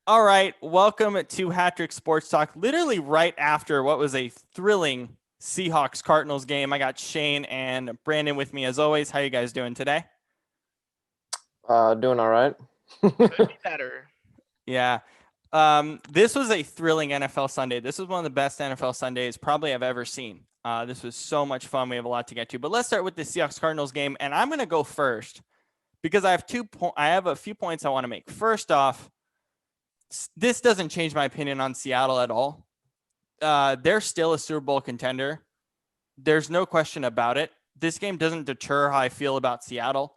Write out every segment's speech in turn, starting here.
All right, welcome to Hat-Trick Sports Talk. Literally right after what was a thrilling Seahawks Cardinals game. I got Shane and Brandon with me as always. How you guys doing today? Doing all right. Could be better. Yeah. This was a thrilling NFL Sunday. This was one of the best NFL Sundays probably I've ever seen. This was so much fun. We have a lot to get to, but let's start with the Seahawks Cardinals game, and I'm going to go first because I have a few points I want to make. First off, this doesn't change my opinion on Seattle at all. They're still a Super Bowl contender. There's no question about it. This game doesn't deter how I feel about Seattle.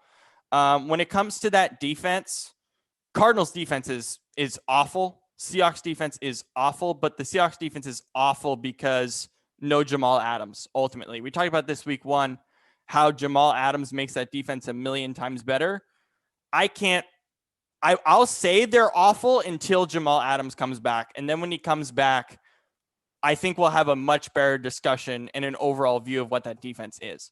When it comes to that defense, Cardinals defense is awful. Seahawks defense is awful, but the Seahawks defense is awful because no Jamal Adams, ultimately. We talked about this week one, how Jamal Adams makes that defense a million times better. I'll say they're awful until Jamal Adams comes back. And then when he comes back, I think we'll have a much better discussion and an overall view of what that defense is.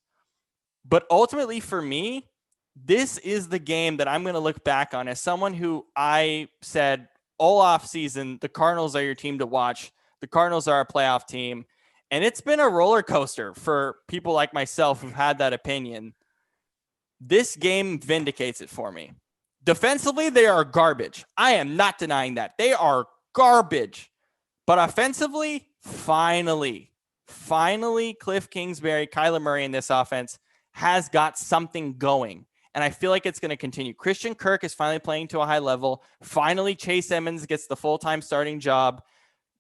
But ultimately for me, this is the game that I'm going to look back on as someone who I said all off season, the Cardinals are your team to watch. The Cardinals are a playoff team. And it's been a roller coaster for people like myself who've had that opinion. This game vindicates it for me. Defensively, they are garbage. I am not denying that. They are garbage. But offensively, finally, Cliff Kingsbury, Kyler Murray in this offense has got something going. And I feel like it's going to continue. Christian Kirk is finally playing to a high level. Finally, Chase Edmonds gets the full-time starting job.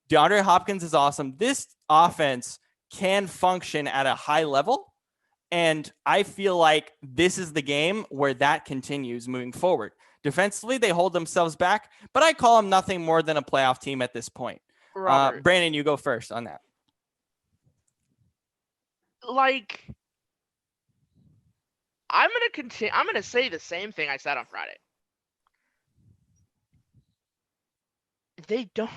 DeAndre Hopkins is awesome. This offense can function at a high level. And I feel like this is the game where that continues moving forward. Defensively, they hold themselves back, but I call them nothing more than a playoff team at this point. Brandon, you go first on that. I'm gonna continue. I'm gonna say the same thing I said on Friday. They don't.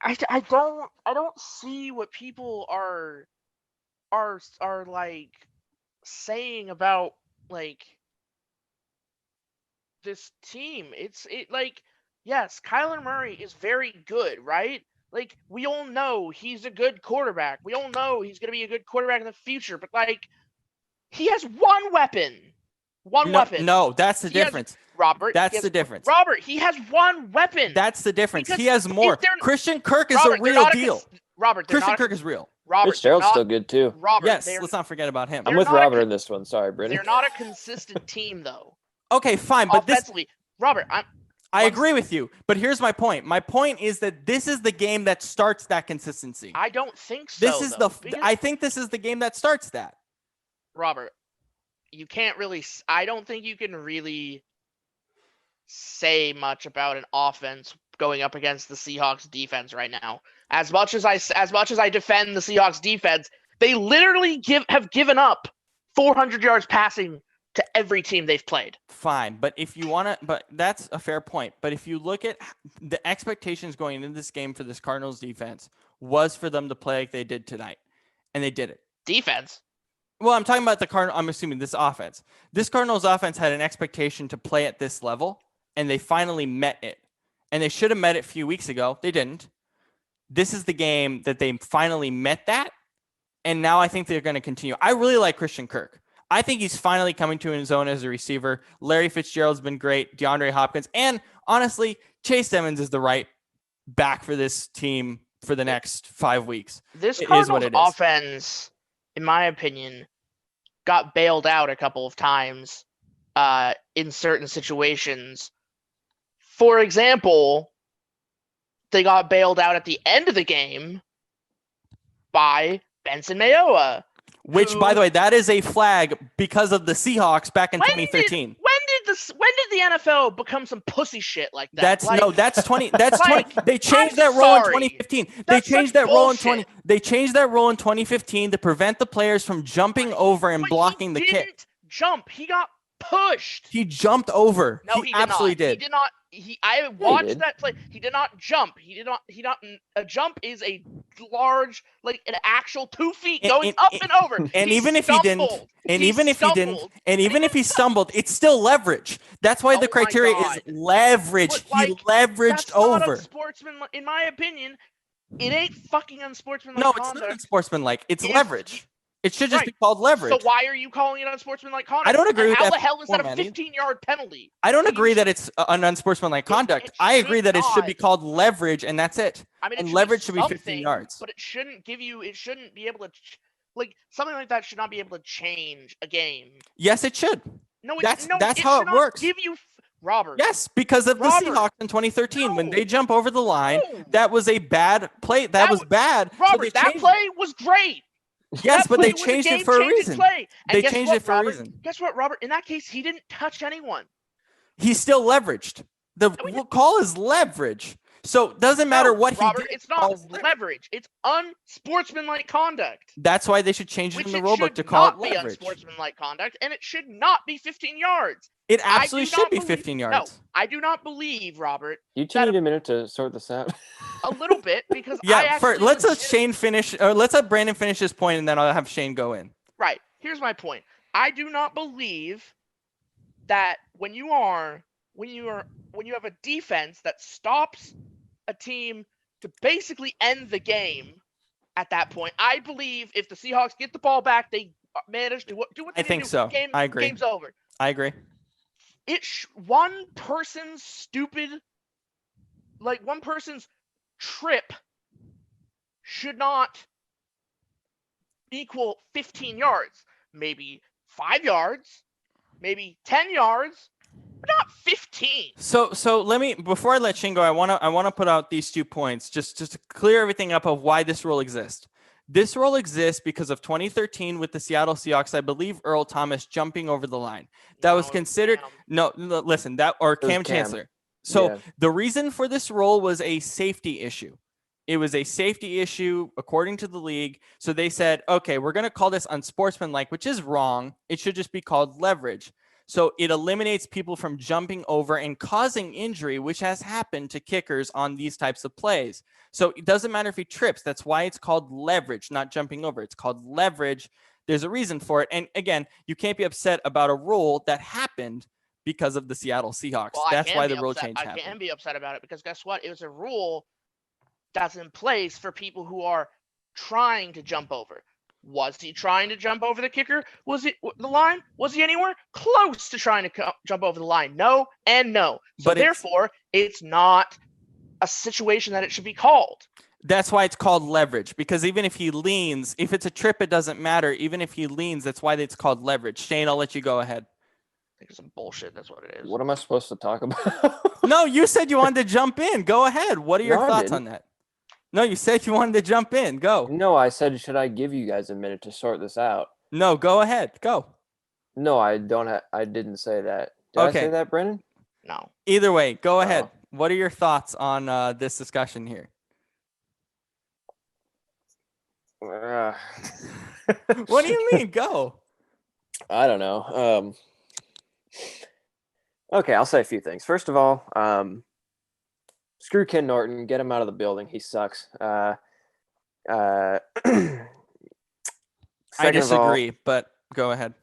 I don't see what people are like saying about like this team. Yes, Kyler Murray is very good, right? Like, we all know he's a good quarterback. We all know he's going to be a good quarterback in the future, but he has one weapon. Weapon. No, that's the difference. That's the difference. Robert, he has one weapon. That's the difference. He has more. Christian Kirk is a real deal. Christian Kirk is real. Fitzgerald's still good too. Yes, let's not forget about him. I'm with Robert in this one. Sorry, Brittany. They're not a consistent team, though. Okay, fine, but offensively, Robert, I agree with you, but here's my point. My point is that this is the game that starts that consistency. I don't think so. I think this is the game that starts that. Robert, you can't really. I don't think you can really say much about an offense going up against the Seahawks defense right now. As much as I defend the Seahawks defense, they literally have given up 400 yards passing to every team they've played. Fine, but that's a fair point. But if you look at the expectations going into this game for this Cardinals defense was for them to play like they did tonight, and they did it. Defense? Well, I'm talking about the Cardinals. I'm assuming this offense. This Cardinals offense had an expectation to play at this level, and they finally met it. And they should have met it a few weeks ago. They didn't. This is the game that they finally met that, and now I think they're going to continue. I really like Christian Kirk. I think he's finally coming to his own as a receiver. Larry Fitzgerald's been great. DeAndre Hopkins. And honestly, Chase Edmonds is the right back for this team for the next 5 weeks. This Cardinals offense, in my opinion, got bailed out a couple of times in certain situations. For example, they got bailed out at the end of the game by Benson Mayowa. Which, by the way, that is a flag because of the Seahawks back in 2013. When did the NFL become some pussy shit like that? That's 20. That's 20. They changed that rule in 2015. They changed that rule in 20. They changed that rule in 2015 to prevent the players from jumping over and blocking the kick. He didn't jump. He got pushed. He jumped over. No, he absolutely did. He did not. I watched that play. He did not jump. He did not. A jump is a And an actual 2 feet And- going and- up and over. And He even if he didn't, stumbled. and He even if he didn't, stumbled. and even if he stumbled, it's still leverage. That's why the Oh my criteria is God. leverage. But, He like, leveraged That's not over. unsportsmanlike, in my opinion. It ain't fucking unsportsmanlike No, conduct. it's not unsportsmanlike. It's If leverage. It should just Right. be called leverage. So why are you calling it unsportsmanlike conduct? I don't agree And with how that the hell is that a format either. 15-yard penalty? I don't You agree should- that it's an unsportsmanlike conduct. it I agree should that it should be not. called leverage, and that's it. I mean, And it leverage should be 15 something, yards. but it shouldn't give you. It shouldn't be able to, something like that should not be able to change a game. Yes, it should. No, That's it how should it not works. Give you, Robert. Yes, because of the Robert, Seahawks in 2013 when no. they jump over the line, No. that was a bad play. That was bad. So Robert, they that changed play was great. it. Yes, That but play they was a changed it for a game-changing reason. Play. And They guess changed what, it for a Robert? reason. Guess what, Robert? In that case, he didn't touch anyone. He's still leveraged. The call is leverage. So it doesn't matter No, what Robert, he did. it's not leverage. It's unsportsmanlike conduct. That's why they should change it Which in the it rulebook should to call it not be leverage. unsportsmanlike conduct, and it should not be 15 yards. It I absolutely do should not be believe- 15 No, yards. I do not believe, Robert, You two that need a minute to sort this out. a little bit because I Yeah, actually let's let legit- Shane finish, or let's let Brandon finish his point, and then I'll have Shane go in. Right. Here's my point. I do not believe that when you have a defense that stops a team to basically end the game at that point. I believe if the Seahawks get the ball back, they manage to do what they I need think to do. so. I agree. Game's over. I agree. One person's trip should not equal 15 yards. Maybe 5 yards, maybe 10 yards, but not 15. So let me, before I let Shane go, I wanna put out these 2 points just to clear everything up of why this rule exists. This rule exists because of 2013 with the Seattle Seahawks. I believe Earl Thomas jumping over the line. That was considered listen, that or Cam Chancellor. So Yeah. the reason for this rule was a safety issue. It was a safety issue according to the league. So they said, okay, we're going to call this unsportsmanlike, which is wrong. It should just be called leverage. So it eliminates people from jumping over and causing injury, which has happened to kickers on these types of plays. So it doesn't matter if he trips. That's why it's called leverage, not jumping over. It's called leverage. There's a reason for it. And again, you can't be upset about a rule that happened because of the Seattle Seahawks. Well, That's why the rule change I happened. can be upset about it because guess what? It was a rule that's in place for people who are trying to jump over. Was he trying to jump over the kicker? Was it the line? Was he anywhere close to trying to jump over the line? No and no. So But therefore, it's not a situation that it should be called. That's why it's called leverage, because even if he leans, if it's a trip, it doesn't matter. Even if he leans, that's why it's called leverage. Shane, I'll let you go ahead. I think it's some bullshit. That's what it is. What am I supposed to talk about? No, you said you wanted to jump in. Go ahead. What are your No, I thoughts on didn't. that? No, you said you wanted to jump in. Go. No, I said, should I give you guys a minute to sort this out? No, go ahead. Go. No, I don't. I didn't say that. Did I Okay. say that, Brennan? No. Either way, go ahead. Oh. What are your thoughts on this discussion here? What do you mean? Go. I don't know. Okay, I'll say a few things. First of all, screw Ken Norton. Get him out of the building. He sucks. I Second of all, disagree, but go ahead.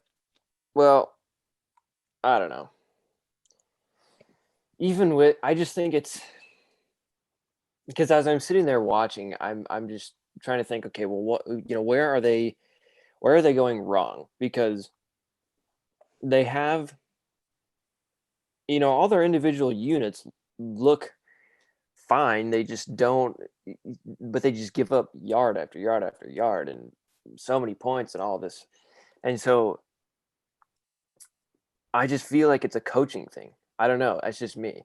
well, I don't know. Even with, I just think it's because as I'm sitting there watching, I'm just trying to think. Okay, well, what where are they going wrong? Because they have, all their individual units look fine. They just don't, but they just give up yard after yard after yard and so many points and all this. And so I just feel like it's a coaching thing. I don't know. That's just me.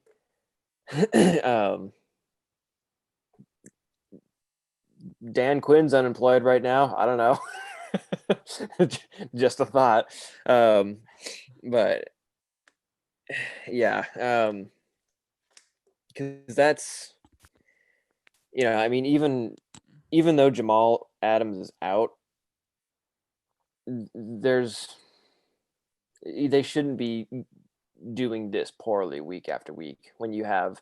Dan Quinn's unemployed right now. I don't know. Just a thought. But yeah, because that's, I mean, even though Jamal Adams is out, they shouldn't be doing this poorly week after week when you have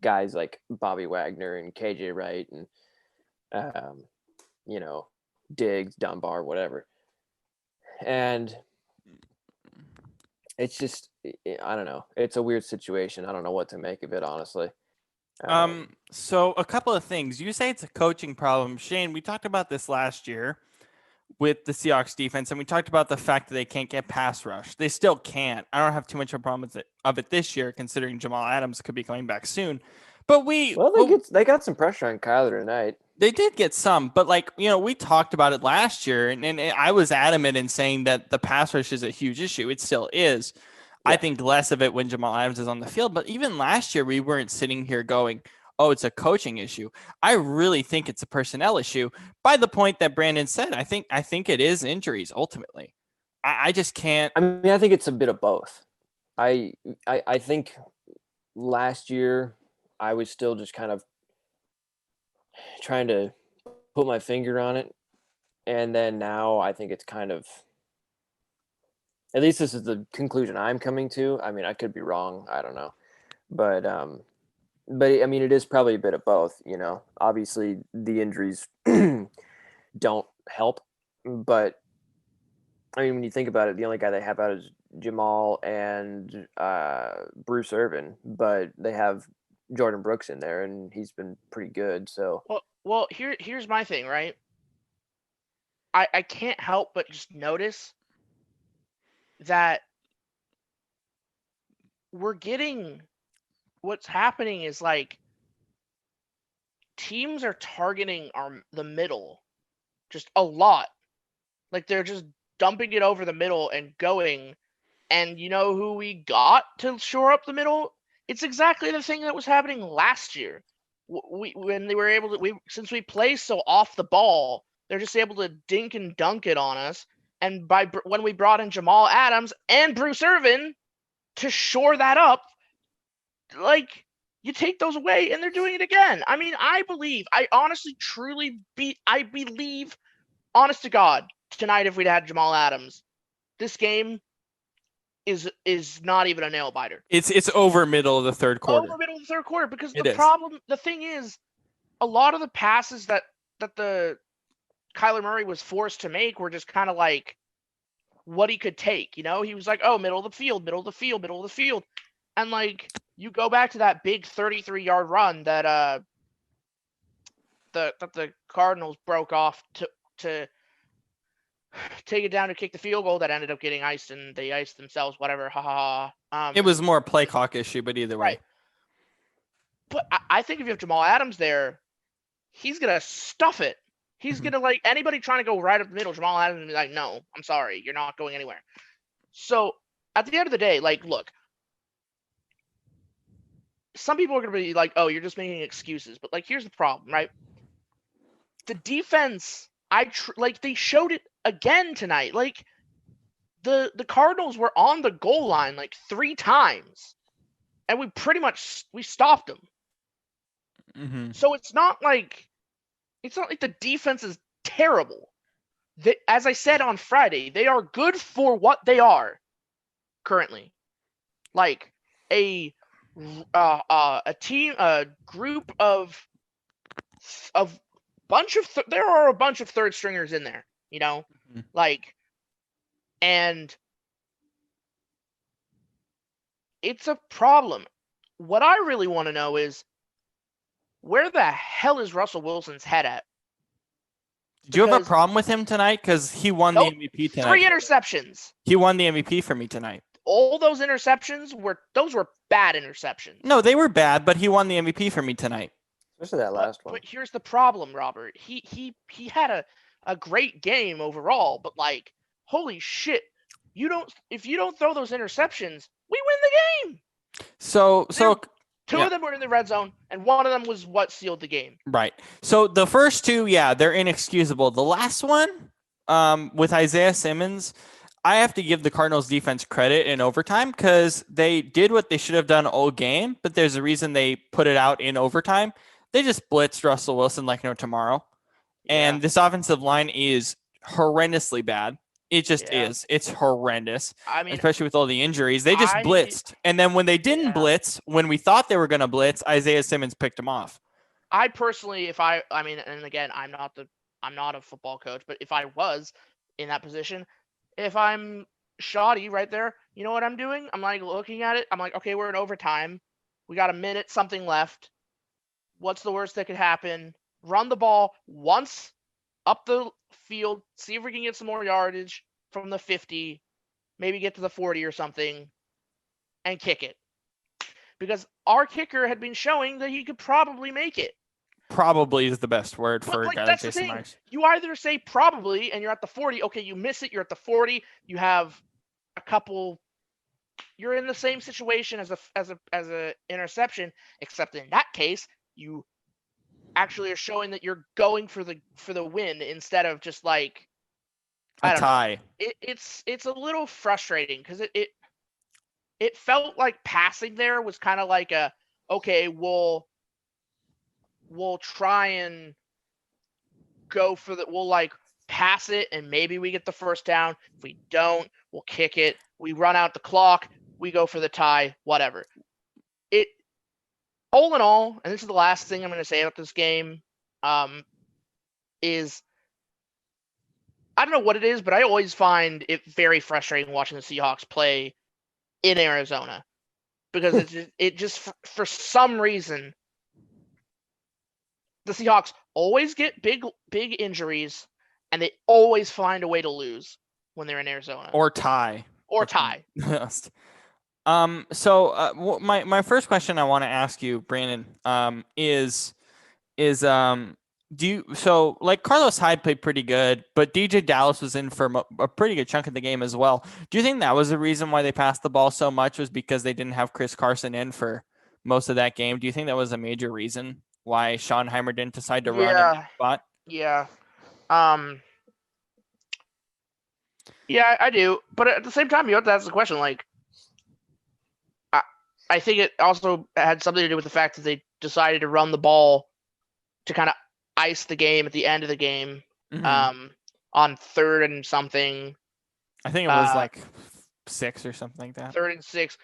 guys like Bobby Wagner and KJ Wright and you know, Diggs, Dunbar, whatever. And it's just, I don't know. It's a weird situation. I don't know what to make of it, honestly. So a couple of things. You say it's a coaching problem. Shane, we talked about this last year with the Seahawks defense, and we talked about the fact that they can't get pass rush. They still can't. I don't have too much of a problem of it this year, considering Jamal Adams could be coming back soon. But they got some pressure on Kyler tonight. They did get some, but we talked about it last year, and I was adamant in saying that the pass rush is a huge issue. It still is. Yeah. I think less of it when Jamal Adams is on the field, but even last year we weren't sitting here going, oh, it's a coaching issue. I really think it's a personnel issue by the point that Brandon said. I think it is injuries ultimately. I just can't. I mean, I think it's a bit of both. I think last year I was still just kind of trying to put my finger on it. And then now I think it's kind of, at least this is the conclusion I'm coming to. I mean, I could be wrong. I don't know. But I mean, it is probably a bit of both, you know. Obviously, the injuries don't help. But, I mean, when you think about it, the only guy they have out is Jamal and Bruce Irvin. But they have Jordan Brooks in there, and he's been pretty good. So well, here's my thing, right? I can't help but just notice that what's happening is like teams are targeting the middle just a lot. Like they're just dumping it over the middle and going. And you know who we got to shore up the middle? It's exactly the thing that was happening last year. Since we play so off the ball, they're just able to dink and dunk it on us. And when we brought in Jamal Adams and Bruce Irvin to shore that up, like you take those away and they're doing it again. I mean, I believe, honest to God, tonight if we'd had Jamal Adams, this game is not even a nail biter. It's over middle of the third quarter. Because the thing is, a lot of the passes that the Kyler Murray was forced to make were just kind of like what he could take. You know, he was like, oh, middle of the field. And like, you go back to that big 33-yard run that the Cardinals broke off to take it down to kick the field goal that ended up getting iced, and they iced themselves, whatever. It was more a play clock issue, but either way. Right. But I think if you have Jamal Adams there, he's going to stuff it. He's going to, like, anybody trying to go right up the middle, Jamal Adams will be like, no, I'm sorry, you're not going anywhere. So, at the end of the day, like, look, some people are going to be like, oh, you're just making excuses. But, like, here's the problem, right? The defense, they showed it again tonight. Like, the Cardinals were on the goal line, like, 3 times. And we stopped them. Mm-hmm. So it's not like the defense is terrible. As I said on Friday, they are good for what they are currently. Like a team, a group of there are a bunch of third stringers in there, you know, mm-hmm. like, and it's a problem. What I really want to know is, where the hell is Russell Wilson's head at? Did you have a problem with him tonight? Because he won the MVP tonight. 3 interceptions. He won the MVP for me tonight. All those interceptions were bad interceptions. No, they were bad, but he won the MVP for me tonight. Especially that last one. But here's the problem, Robert. He had a great game overall, but like, holy shit, if you don't throw those interceptions, we win the game. So Two of them were in the red zone, and one of them was what sealed the game. Right. So the first 2, yeah, they're inexcusable. The last one, with Isaiah Simmons, I have to give the Cardinals defense credit in overtime because they did what they should have done all game, but there's a reason they put it out in overtime. They just blitzed Russell Wilson like no tomorrow. Yeah. And this offensive line is horrendously bad. It just is. It's horrendous. I mean, especially with all the injuries. They just blitzed. And then when they didn't blitz, when we thought they were going to blitz, Isaiah Simmons picked them off. I personally, I mean, and again, I'm not a football coach, but if I was in that position, if I'm shoddy right there, you know what I'm doing? I'm like looking at it. I'm like, okay, we're in overtime. We got a minute something left. What's the worst that could happen? Run the ball once up the field, see if we can get some more yardage from the 50, maybe get to the 40 or something, and kick it. Because our kicker had been showing that he could probably make it. Probably is the best word But for a like guy like that's the Jason thing. Myers. You either say probably and you're at the 40, okay, you miss it, you're at the 40, you have a couple, you're in the same situation as a interception, except in that case, you actually are showing that you're going for the win instead of just like I A don't know. tie. It's a little frustrating because it felt like passing there was kind of like a okay, we'll try and we'll like pass it and maybe we get the first down. If we don't, we'll kick it. We run out the clock, we go for the tie, whatever. It all in all, and this is the last thing I'm going to say about this game, is I don't know what it is, but I always find it very frustrating watching the Seahawks play in Arizona because it just for some reason the Seahawks always get big injuries and they always find a way to lose when they're in Arizona Or tie. or tie. My first question I want to ask you, Brandon, is like Carlos Hyde played pretty good, but DJ Dallas was in for a pretty good chunk of the game as well. Do you think that was the reason why they passed the ball so much was because they didn't have Chris Carson in for most of that game? Do you think that was a major reason why Schottenheimer didn't decide to run in that spot? Yeah. Yeah, I do. But at the same time, you have to ask the question, like, I think it also had something to do with the fact that they decided to run the ball to kind of ice the game at the end of the game, on 3rd and something. I think it was like 6 or something like that. 3rd and 6,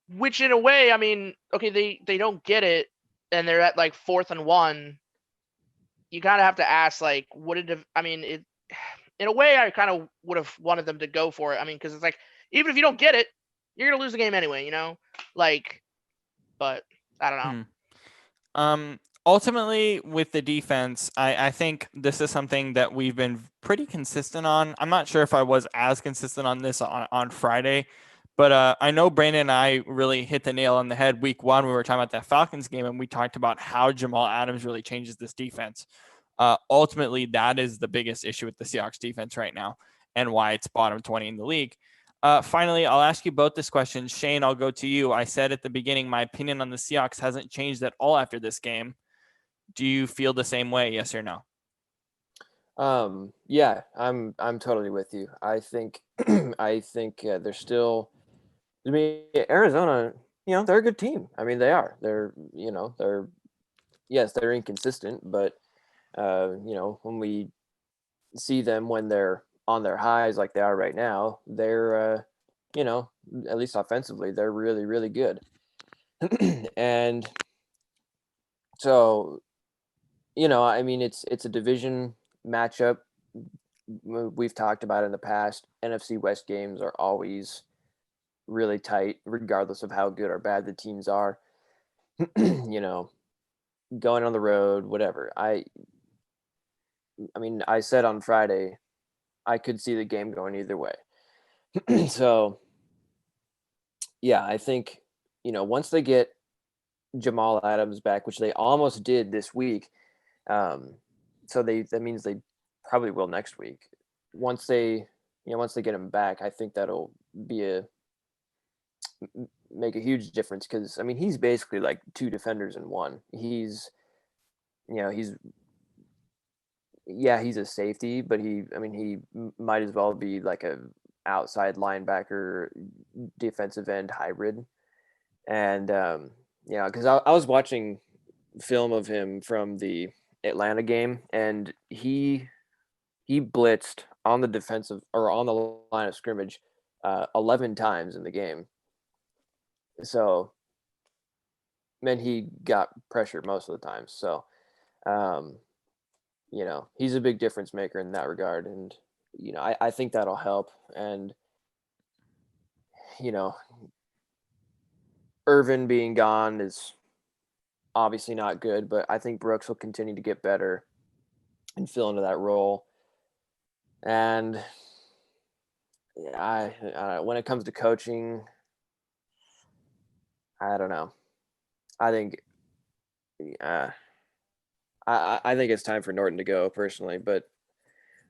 which in a way, I mean, okay, they don't get it, and they're at like 4th and 1. You kind of have to ask, like, would it have? I mean, in a way, I kind of would have wanted them to go for it. I mean, because it's like, even if you don't get it, you're gonna lose the game anyway, you know. Like, but I don't know. Ultimately, with the defense, I think this is something that we've been pretty consistent on. I'm not sure if I was as consistent on this on Friday, but I know Brandon and I really hit the nail on the head week 1. We were talking about that Falcons game, and we talked about how Jamal Adams really changes this defense. Ultimately, that is the biggest issue with the Seahawks defense right now and why it's bottom 20 in the league. Finally, I'll ask you both this question. Shane, I'll go to you. I said at the beginning, my opinion on the Seahawks hasn't changed at all after this game. Do you feel the same way? Yes or no? Yeah, I'm totally with you. I think they're still. I mean, Arizona, they're a good team. I mean, they are. They're they're inconsistent, but when we see them when they're on their highs like they are right now, they're at least offensively, they're really, really good. And so, I mean, it's a division matchup. We've talked about it in the past. NFC West games are always really tight, regardless of how good or bad the teams are. Going on the road, whatever. I mean, I said on Friday, I could see the game going either way. So, yeah, I think, once they get Jamal Adams back, which they almost did this week, so that means they probably will next week. Once they get him back, I think that'll make a huge difference because, I mean, he's basically like 2 defenders in one. He's a safety, but he might as well be like a outside linebacker, defensive end hybrid. And because I was watching film of him from the Atlanta game, and he blitzed on the defensive or on the line of scrimmage 11 times in the game. So, man, he got pressure most of the time. So, He's a big difference maker in that regard. And, I think that'll help. And, Irvin being gone is obviously not good, but I think Brooks will continue to get better and fill into that role. And when it comes to coaching, I don't know. I think I think it's time for Norton to go personally, but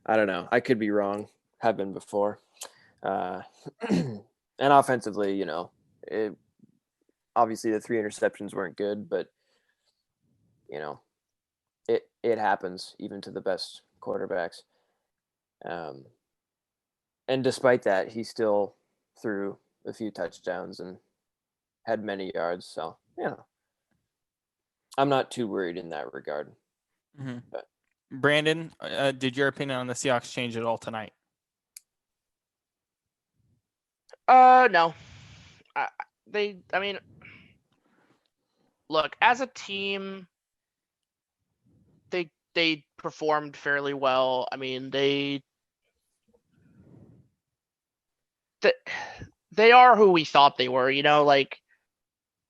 I don't know. I could be wrong. Have been before. And offensively, obviously the 3 interceptions weren't good, but it happens even to the best quarterbacks. And despite that, he still threw a few touchdowns and had many yards. So, I'm not too worried in that regard. Mm-hmm. But Brandon, did your opinion on the Seahawks change at all tonight? No. Look, as a team, they performed fairly well. I mean, they are who we thought they were. Like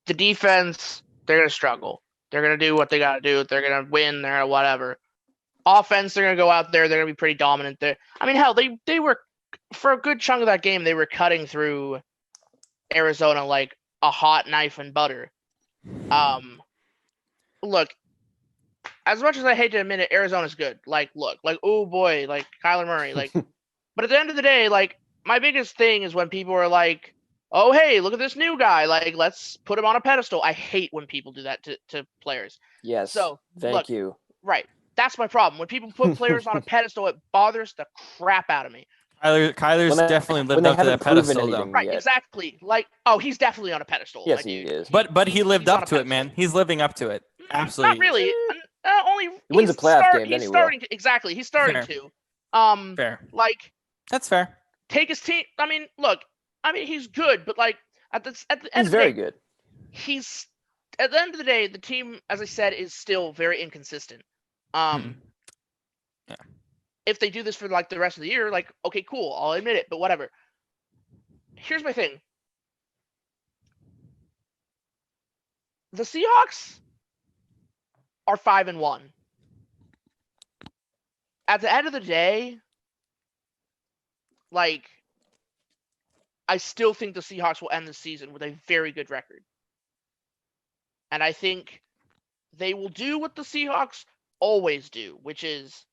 the defense, they're gonna struggle. They're gonna do what they gotta do. They're gonna win. They're gonna whatever. Offense, they're gonna go out there. They're gonna be pretty dominant. There. I mean, hell, they were for a good chunk of that game. They were cutting through Arizona like a hot knife and butter. Look, as much as I hate to admit it, Arizona's good. Oh boy, like Kyler Murray, but at the end of the day, my biggest thing is when people are like, oh hey, look at this new guy, let's put him on a pedestal. I hate when people do that to players. Yes. So thank you. Right. That's my problem. When people put players on a pedestal, it bothers the crap out of me. Kyler's definitely lived up to that pedestal, though. Right, exactly. He's definitely on a pedestal. Yes, he is. But he lived up to it, man. He's living up to it. Absolutely. Not really. Only he wins a playoff game. He's starting to. Exactly. He's starting Fair. to. Fair. That's fair. Take his team. I mean, look. I mean, he's good, but at the end he's of the very day, good. He's at the end of the day, the team, as I said, is still very inconsistent. Yeah. If they do this for the rest of the year, okay, cool, I'll admit it, but whatever. Here's my thing. The Seahawks are 5-1. At the end of the day, I still think the Seahawks will end the season with a very good record. And I think they will do what the Seahawks always do, which is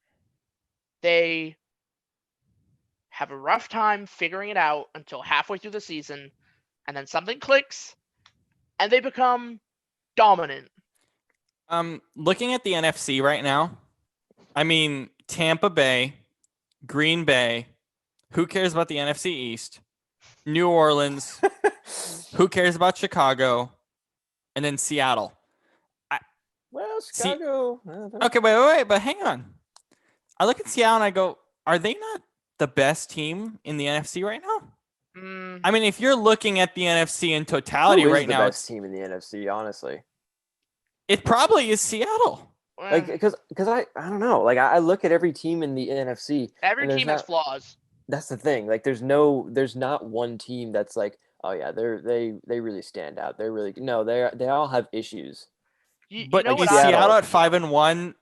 they have a rough time figuring it out until halfway through the season, and then something clicks, and they become dominant. Looking at the NFC right now, I mean, Tampa Bay, Green Bay, who cares about the NFC East? New Orleans, who cares about Chicago? And then Seattle. Chicago. Okay, wait, but hang on. I look at Seattle and I go, are they not the best team in the NFC right now? I mean, if you're looking at the NFC in totality right now, the best team in the NFC, honestly. It probably is Seattle. Because I don't know. I look at every team in the NFC. Every team has flaws. That's the thing. There's not one team that's oh yeah, they really stand out. They're really they all have issues. But is Seattle at 5-1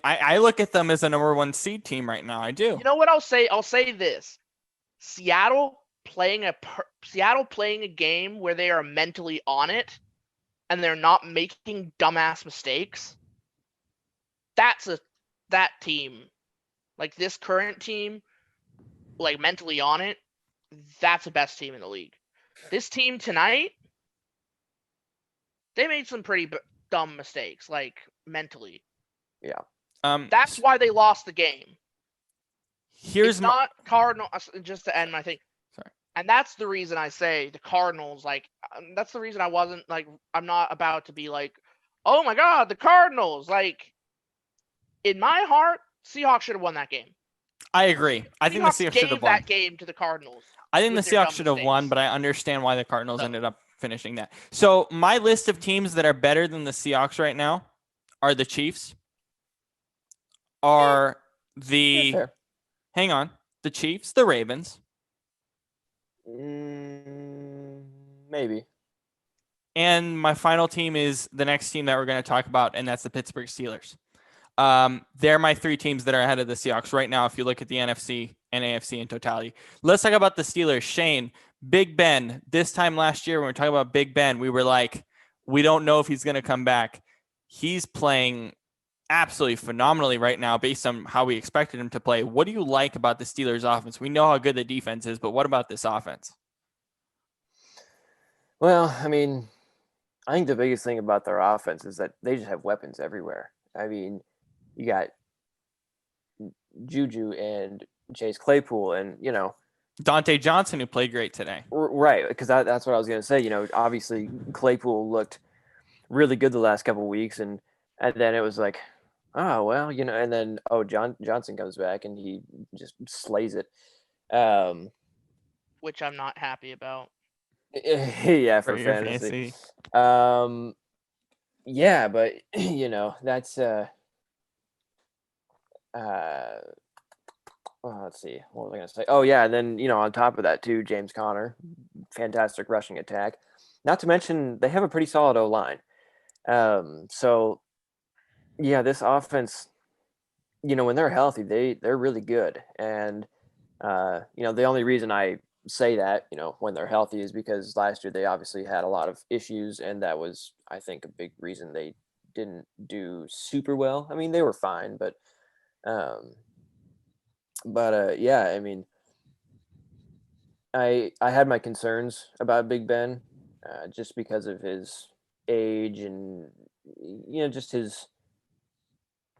I look at them as a number 1 seed team right now. I do. You know what I'll say? I'll say this: Seattle playing a game where they are mentally on it, and they're not making dumbass mistakes. That's that team, this current team, mentally on it. That's the best team in the league. This team tonight, they made some pretty dumb mistakes, mentally. Yeah. That's why they lost the game. Here's not Cardinals. Just to end my thing. Sorry. And that's the reason I say the Cardinals. That's the reason I wasn't I'm not about to be oh my God, the Cardinals. In my heart, Seahawks should have won that game. I agree. I think the Seahawks should have won that game to the Cardinals. I think the Seahawks should have won, but I understand why the Cardinals ended up finishing that. So my list of teams that are better than the Seahawks right now are the Chiefs, are Yeah, fair. hang on, the Chiefs, the Ravens, Maybe. and my final team is the next team that we're going to talk about, and that's the Pittsburgh Steelers. They're my 3 teams that are ahead of the Seahawks right now. If you look at the NFC and AFC in totality, let's talk about the Steelers. Shane, Big Ben. This time last year, when we were talking about Big Ben, we were like, we don't know if he's going to come back. He's playing absolutely phenomenally right now based on how we expected him to play. What do you like about the Steelers offense? We know how good the defense is, but what about this offense? Well, I mean, I think the biggest thing about their offense is that they just have weapons everywhere. I mean, you got Juju and Chase Claypool, and Dante Johnson, who played great today. right, because that's what I was going to say. Obviously Claypool looked really good the last couple of weeks, and then it was like, oh well, and then Johnson comes back and he just slays it. Which I'm not happy about. Yeah, for fantasy. Yeah, but that's well, let's see. What was I going to say? Oh, yeah. And then, on top of that, too, James Conner, fantastic rushing attack. Not to mention, they have a pretty solid O-line. So, yeah, this offense, when they're healthy, they're really good. And, the only reason I say that, when they're healthy is because last year they obviously had a lot of issues. And that was, I think, a big reason they didn't do super well. I mean, they were fine, but yeah, I mean, I had my concerns about Big Ben, just because of his age and just his.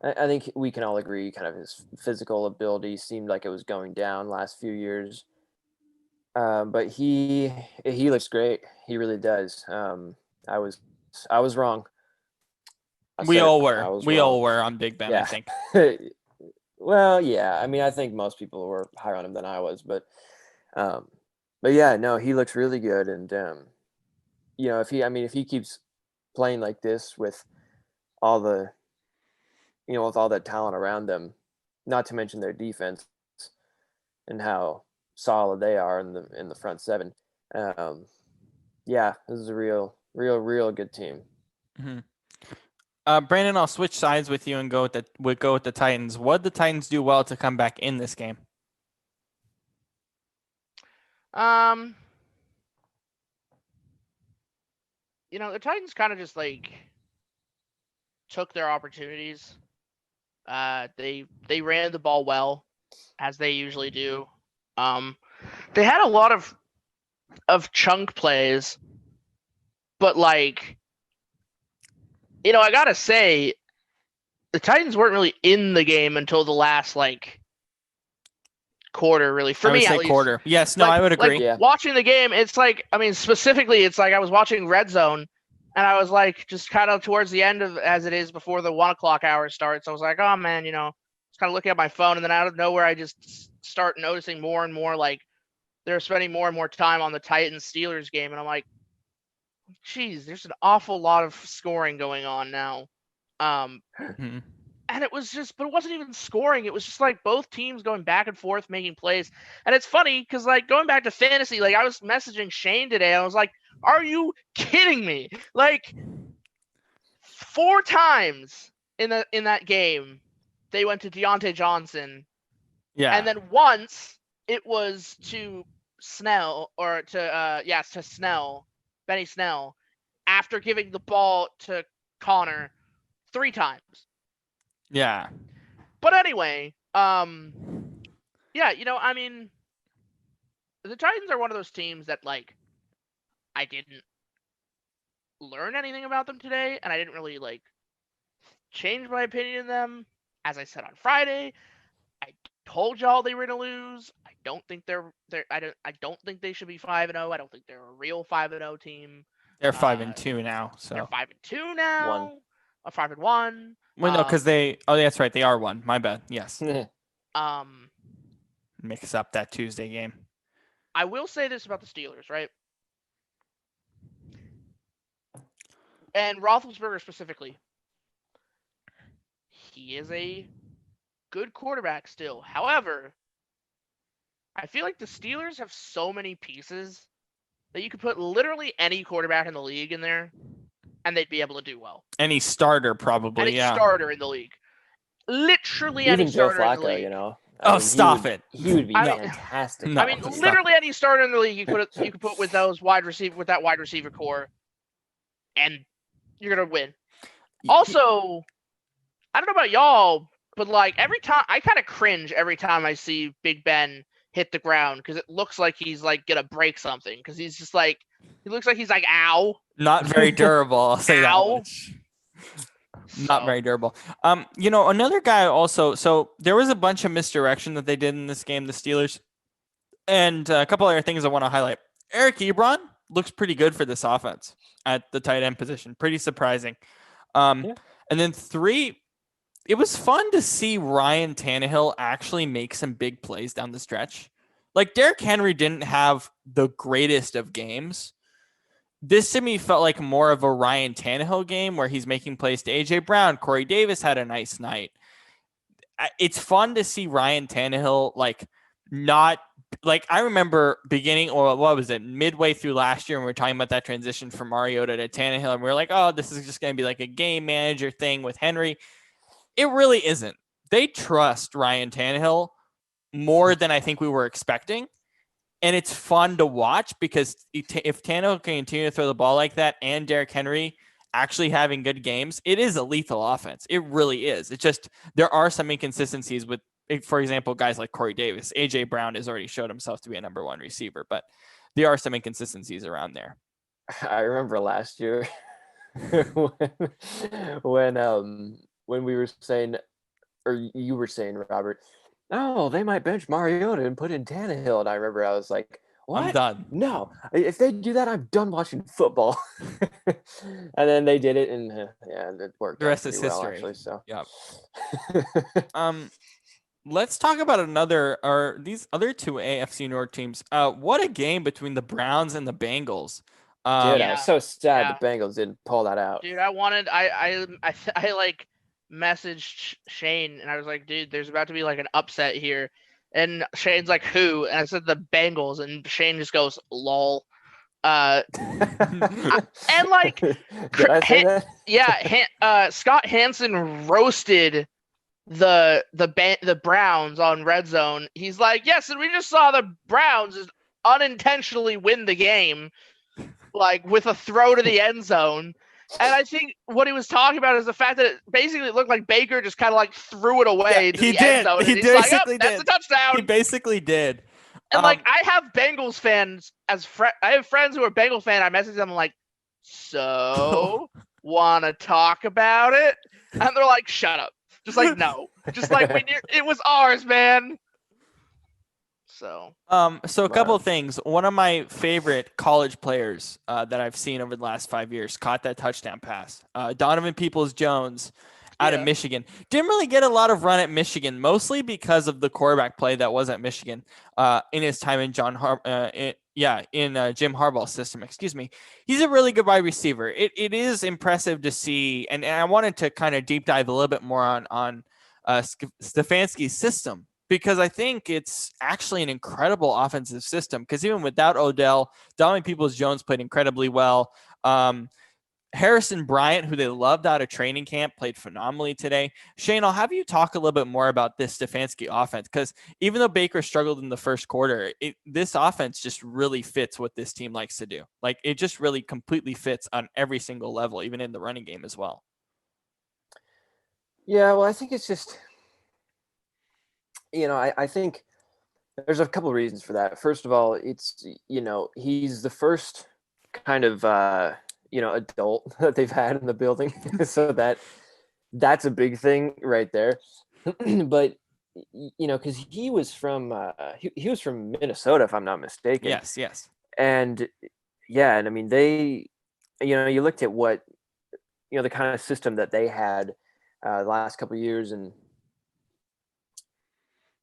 I think we can all agree, kind of his physical ability seemed like it was going down last few years. But he looks great. He really does. I was wrong. We all were on Big Ben, yeah. I think. Well, yeah. I mean, I think most people were higher on him than I was, but yeah, no, he looks really good, and if he keeps playing like this with all the, with all that talent around them, not to mention their defense and how solid they are in the front seven, yeah, this is a real good team. Mm-hmm. Brandon, I'll switch sides with you and go with the Titans. What did the Titans do well to come back in this game? The Titans kind of just took their opportunities. They ran the ball well, as they usually do. They had a lot of chunk plays, but I gotta say, the Titans weren't really in the game until the last quarter, really. For me, at least. Quarter. Yes, no, I would agree. Yeah. Watching the game, it's specifically, it's I was watching Red Zone, and I was just kind of towards the end of, as it is before the 1 o'clock hour starts. I was like, oh man, just kind of looking at my phone, and then out of nowhere, I just start noticing more and more they're spending more and more time on the Titans Steelers game, and I'm like, geez, there's an awful lot of scoring going on now. Mm-hmm. And it was but it wasn't even scoring. It was just both teams going back and forth making plays. And it's funny because going back to fantasy, I was messaging Shane today, and I was like, are you kidding me? 4 times in that game, they went to Deontay Johnson. Yeah. And then once it was to Snell, or to Snell, Benny Snell, after giving the ball to Connor 3 times. Yeah. But anyway, yeah, I mean, the Titans are one of those teams that I didn't learn anything about them today, and I didn't really change my opinion of them. As I said on Friday, I told y'all they were gonna lose. I don't think I don't think they should be 5-0. I don't think they're a real 5-0 team. They're 5-2 now. So they're 5-2 now. 5-1. Well, no, because that's right. They are 1. My bad. Yes. Mix up that Tuesday game. I will say this about the Steelers, right? And Roethlisberger specifically. He is a good quarterback still. However, I feel like the Steelers have so many pieces that you could put literally any quarterback in the league in there, and they'd be able to do well. Any starter, probably, Any starter in the league. Literally any Even Joe starter in the Flacco, league. you know. Stop it. He would be I mean- fantastic. No. I mean, stop. literally any starter in the league you could put with that wide receiver core, and you're gonna win. Also, I don't know about y'all, but like every time I kind of cringe every time I see Big Ben hit the ground because it looks like he's like gonna break something because he's just like he looks like he's like ow. Not very durable. I'll say that Ow. much. Not So, very durable. Another guy also. So there was a bunch of misdirection that they did in this game, the Steelers, and a couple other things I want to highlight. Eric Ebron looks pretty good for this offense at the tight end position. Pretty surprising. Yeah. And then 3, it was fun to see Ryan Tannehill actually make some big plays down the stretch. Like Derrick Henry didn't have the greatest of games. This to me felt like more of a Ryan Tannehill game where he's making plays to A.J. Brown. Corey Davis had a nice night. It's fun to see Ryan Tannehill I remember beginning, or what was it, midway through last year when we were talking about that transition from Mariota to Tannehill, and we were like, oh, this is just going to be like a game manager thing with Henry. It really isn't. They trust Ryan Tannehill more than I think we were expecting. And it's fun to watch because if Tannehill can continue to throw the ball like that and Derrick Henry actually having good games, it is a lethal offense. It really is. It's just there are some inconsistencies with, for example, guys like Corey Davis. A.J. Brown has already showed himself to be a number 1 receiver, but there are some inconsistencies around there. I remember last year when we were saying, or you were saying, Robert, oh, they might bench Mariota and put in Tannehill. And I remember I was like, what? I'm done. No, if they do that, I'm done watching football. And then they did it, and it worked. The rest is pretty well, history. actually, so. Yep. Let's talk about these other 2 AFC North teams. What a game between the Browns and the Bengals. Dude, Yeah. I was so sad Yeah. the Bengals didn't pull that out. dude, I like messaged Shane and I was like, dude, there's about to be like an upset here. And Shane's like, who? And I said the Bengals, and Shane just goes, lol. And like, Did I say that? yeah, Scott Hansen roasted the Browns on Red Zone. He's like, yes, and we just saw the Browns just unintentionally win the game, like with a throw to the end zone. And I think what he was talking about is the fact that it basically looked like Baker just kind of like threw it away to the end zone. He He's like, oh, basically that's did. a touchdown. He basically did. And like, I have Bengals fans I have friends who are Bengals fan. I message them like, so want to talk about it? And they're like, shut up. Just like, no. Just like, it was ours, man. So a couple of things. One of my favorite college players that I've seen over the last 5 years caught that touchdown pass. Donovan Peoples-Jones out of Michigan. Didn't really get a lot of run at Michigan, mostly because of the quarterback play that was at Michigan in his time in Jim Harbaugh's system. Excuse me. He's a really good wide receiver. It is impressive to see, and I wanted to kind of deep dive a little bit more on Stefanski's system, because I think it's actually an incredible offensive system. Because even without Odell, Donovan Peoples-Jones played incredibly well. Harrison Bryant, who they loved out of training camp, played phenomenally today. Shane, I'll have you talk a little bit more about this Stefanski offense, because even though Baker struggled in the first quarter, this offense just really fits what this team likes to do. Like, it just really completely fits on every single level, even in the running game as well. Yeah, well, I think it's just, I think there's a couple of reasons for that. First of all, it's, he's the first kind of, adult that they've had in the building. So that's a big thing right there. But, because he was from he was from Minnesota, if I'm not mistaken. Yes. And yeah, and I mean, they, you looked at what, the kind of system that they had the last couple of years, and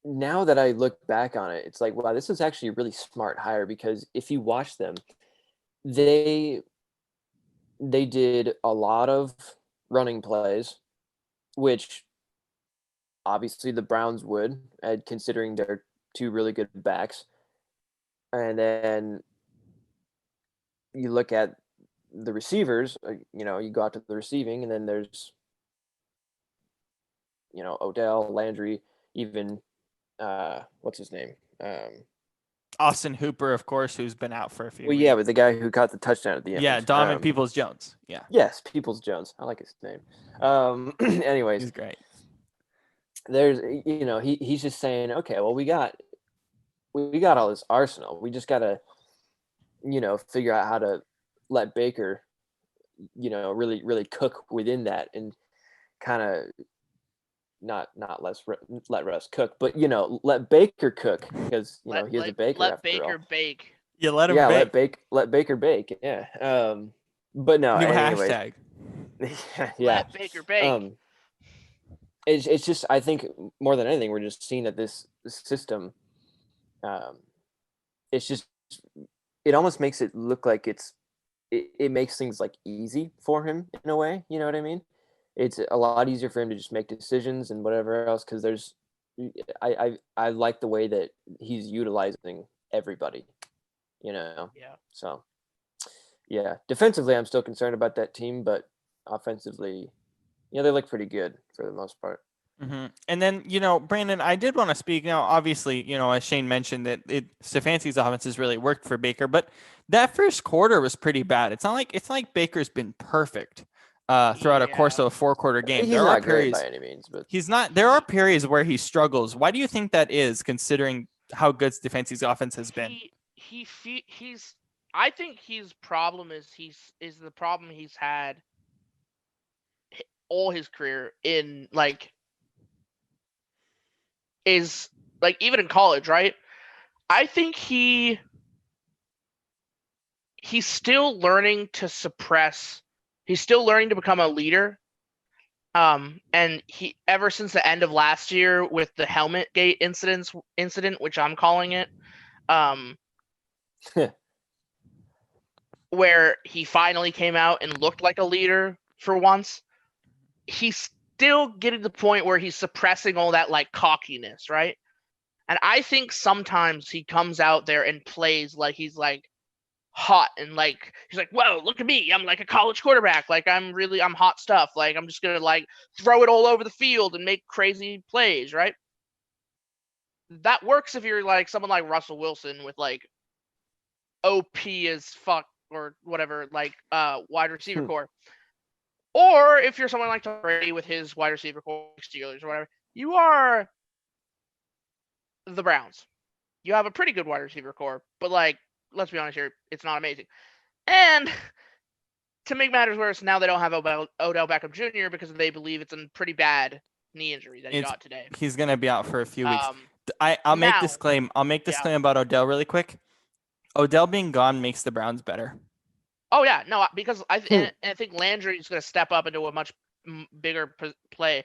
now that I look back on it, it's like, wow, this is actually a really smart hire, because if you watch them, they did a lot of running plays, which obviously the Browns would, considering they're two really good backs. And then you look at the receivers, you go out to the receiving, and then there's, Odell, Landry, even, what's his name? Austin Hooper, of course, who's been out for a few Well, weeks. yeah, but the guy who caught the touchdown at the end. Yeah, Donovan Peoples-Jones. Yeah. Yes, Peoples-Jones. I like his name. Anyways, He's great. there's, he's just saying, okay, well, we got all this arsenal. We just got to, figure out how to let Baker, really, really cook within that, and kind of not let Russ cook, but let Baker cook, because he is a baker. Let Baker bake. You let him bake. Let Baker bake. Yeah. But no. New anyways, hashtag. Yeah. Let Baker bake. It's just, I think more than anything, we're just seeing that this system, it's just, it almost makes it look like it makes things like easy for him in a way. You know what I mean? It's a lot easier for him to just make decisions and whatever else, because I like the way that he's utilizing everybody. Yeah. So, yeah, defensively, I'm still concerned about that team, but offensively, they look pretty good for the most part. Mm-hmm. And then, Brandon, I did want to speak now, obviously, as Shane mentioned, that Stefanski's offense has really worked for Baker, but that first quarter was pretty bad. It's not like Baker's been perfect throughout a course of a 4-quarter game. He's not great by any means, but he's not. There are periods where he struggles. Why do you think that is, considering how good Stefanski's offense has been? I think his problem is the problem he's had all his career in is even in college, right? I think he's still learning to suppress. He's still learning to become a leader. And he, ever since the end of last year with the helmet gate incident, which I'm calling it, where he finally came out and looked like a leader for once, he's still getting to the point where he's suppressing all that cockiness, right? And I think sometimes he comes out there and plays like he's hot, and he's like, whoa, look at me, I'm like a college quarterback, I'm hot stuff, I'm just gonna throw it all over the field and make crazy plays, right? That works if you're someone like Russell Wilson with OP as fuck or whatever, wide receiver core. Or if you're someone like Tom Brady with his wide receiver core, Steelers or whatever, you are the Browns. You have a pretty good wide receiver core, but let's be honest here, it's not amazing. And to make matters worse, now they don't have Odell Beckham Jr. because they believe it's a pretty bad knee injury that he got today. He's gonna be out for a few weeks. I'll make this claim. Claim about Odell really quick. Odell being gone makes the Browns better. Oh yeah, no, because I think Landry is going to step up into a much bigger play.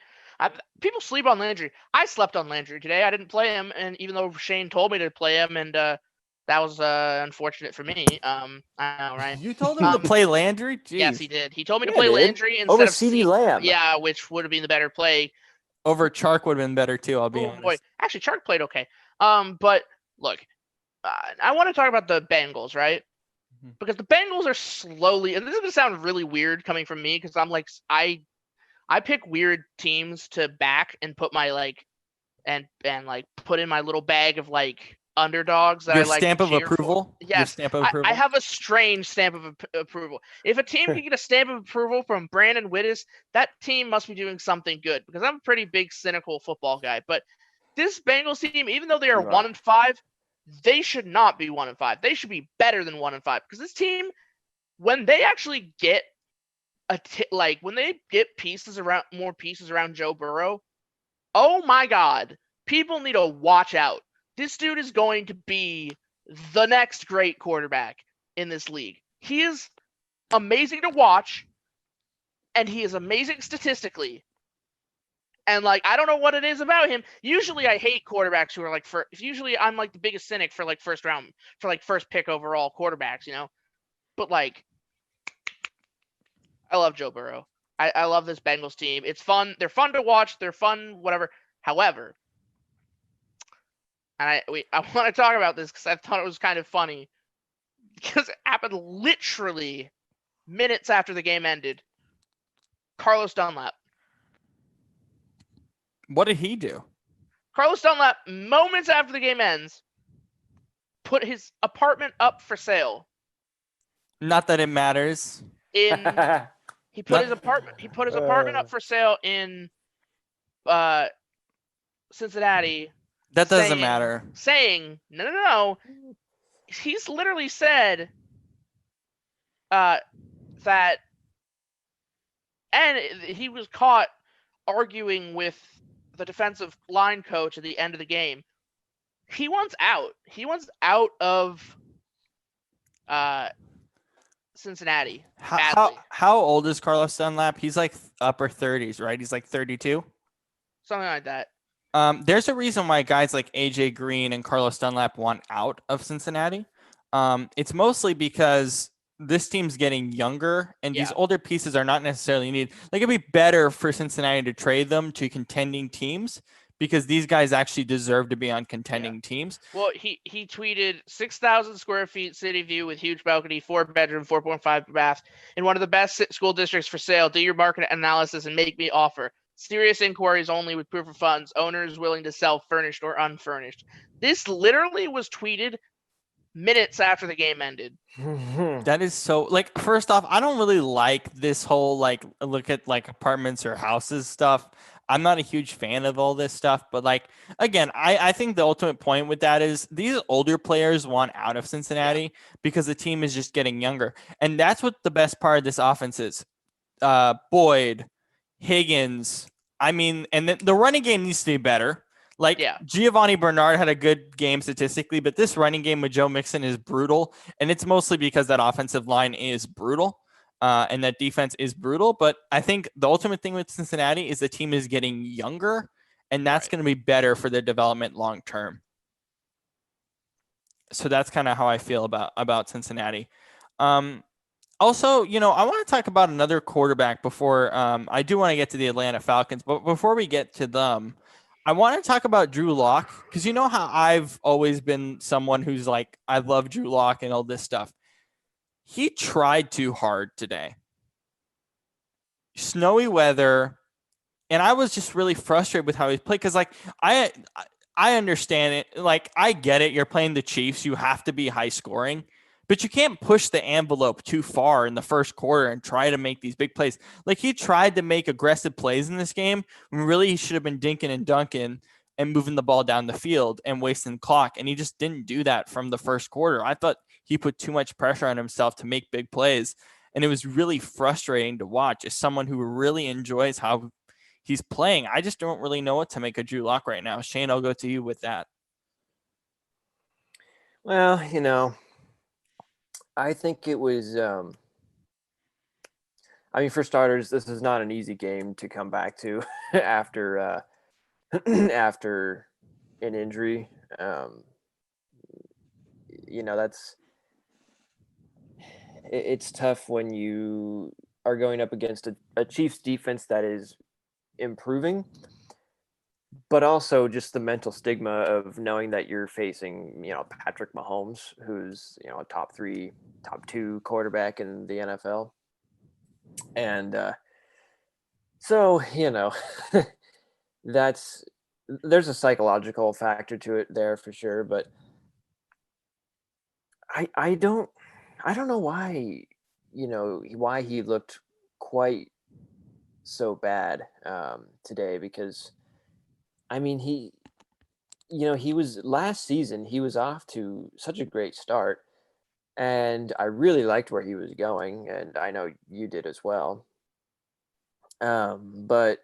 People sleep on Landry. I slept on Landry today. I didn't play him, and even though Shane told me to play him, and that was unfortunate for me. I know, right? You told him to play Landry? Jeez. Yes, he did. He told me to play Landry instead over of CeeDee Lamb. Yeah, which would have been the better play. Over Chark would have been better too. I'll be honest. Boy. Actually, Chark played okay. But look, I want to talk about the Bengals, right? Because the Bengals are slowly, and this is gonna sound really weird coming from me, because I'm I pick weird teams to back and put my and put in my little bag of underdogs that Your I like. Stamp of approval. For. Yes, stamp of approval. I have a strange stamp of approval. If a team can get a stamp of approval from Brannan Widdis, that team must be doing something good. Because I'm a pretty big cynical football guy, but this Bengals team, even though they are 1-5. They should not be 1-5. They should be better than 1-5, because this team, when they actually get when they get more pieces around Joe Burrow, oh my God, people need to watch out. This dude is going to be the next great quarterback in this league. He is amazing to watch, and he is amazing statistically. And I don't know what it is about him. Usually I hate quarterbacks who are usually I'm the biggest cynic for first round, for first pick overall quarterbacks, But I love Joe Burrow. I love this Bengals team. It's fun. They're fun to watch. They're fun, whatever. However, and I want to talk about this because I thought it was kind of funny because it happened literally minutes after the game ended. Carlos Dunlap. What did he do? Carlos Dunlap, moments after the game ends, put his apartment up for sale. Not that it matters. He put Not- his apartment up for sale in Cincinnati. That doesn't matter. Saying no. He's literally said that, and he was caught arguing with the defensive line coach at the end of the game. He wants out. He wants out of Cincinnati. How old is Carlos Dunlap? He's like upper 30s, right? He's like 32. Something like that. There's a reason why guys like AJ Green and Carlos Dunlap want out of Cincinnati. It's mostly because this team's getting younger and these older pieces are not necessarily needed. Like, it'd be better for Cincinnati to trade them to contending teams because these guys actually deserve to be on contending teams. Well, he tweeted 6,000 square feet city view with huge balcony, 4-bedroom, 4.5 bath in one of the best school districts for sale. Do your market analysis and make me offer. Serious inquiries only with proof of funds. Owners willing to sell furnished or unfurnished. This literally was tweeted minutes after the game ended. That is so, like, first off, I don't really like this whole, like, look at, like, apartments or houses stuff. I'm not a huge fan of all this stuff, but, like, again, I think the ultimate point with that is these older players want out of Cincinnati because the team is just getting younger. And that's what the best part of this offense is. Boyd, Higgins, I mean, and the running game needs to be better. Like, Giovanni Bernard had a good game statistically, but this running game with Joe Mixon is brutal. And it's mostly because that offensive line is brutal and that defense is brutal. But I think the ultimate thing with Cincinnati is the team is getting younger, and that's going to be better for their development long term. So that's kind of how I feel about Cincinnati. Also, you know, I want to talk about another quarterback before I do want to get to the Atlanta Falcons. But before we get to them, I want to talk about Drew Lock, because you know how I've always been someone who's like, I love Drew Lock and all this stuff. He tried too hard today. Snowy weather. And I was just really frustrated with how he played, because, like, I understand it. Like, I get it. You're playing the Chiefs. You have to be high scoring. But you can't push the envelope too far in the first quarter and try to make these big plays. Like, he tried to make aggressive plays in this game when really he should have been dinking and dunking and moving the ball down the field and wasting clock. And he just didn't do that from the first quarter. I thought he put too much pressure on himself to make big plays. And it was really frustrating to watch as someone who really enjoys how he's playing. I just don't really know what to make of Drew Lock right now. Shane, I'll go to you with that. Well, you know, I think it was, I mean, for starters, this is not an easy game to come back to after after an injury. You know, it's tough when you are going up against a Chiefs defense that is improving, but also just the mental stigma of knowing that you're facing, you know, Patrick Mahomes, who's, you know, a top 2 quarterback in the NFL. And so, you know, there's a psychological factor to it there for sure, but I don't know why, you know, why he looked quite so bad today, because I mean, he was last season, he was off to such a great start, and I really liked where he was going, and I know you did as well. But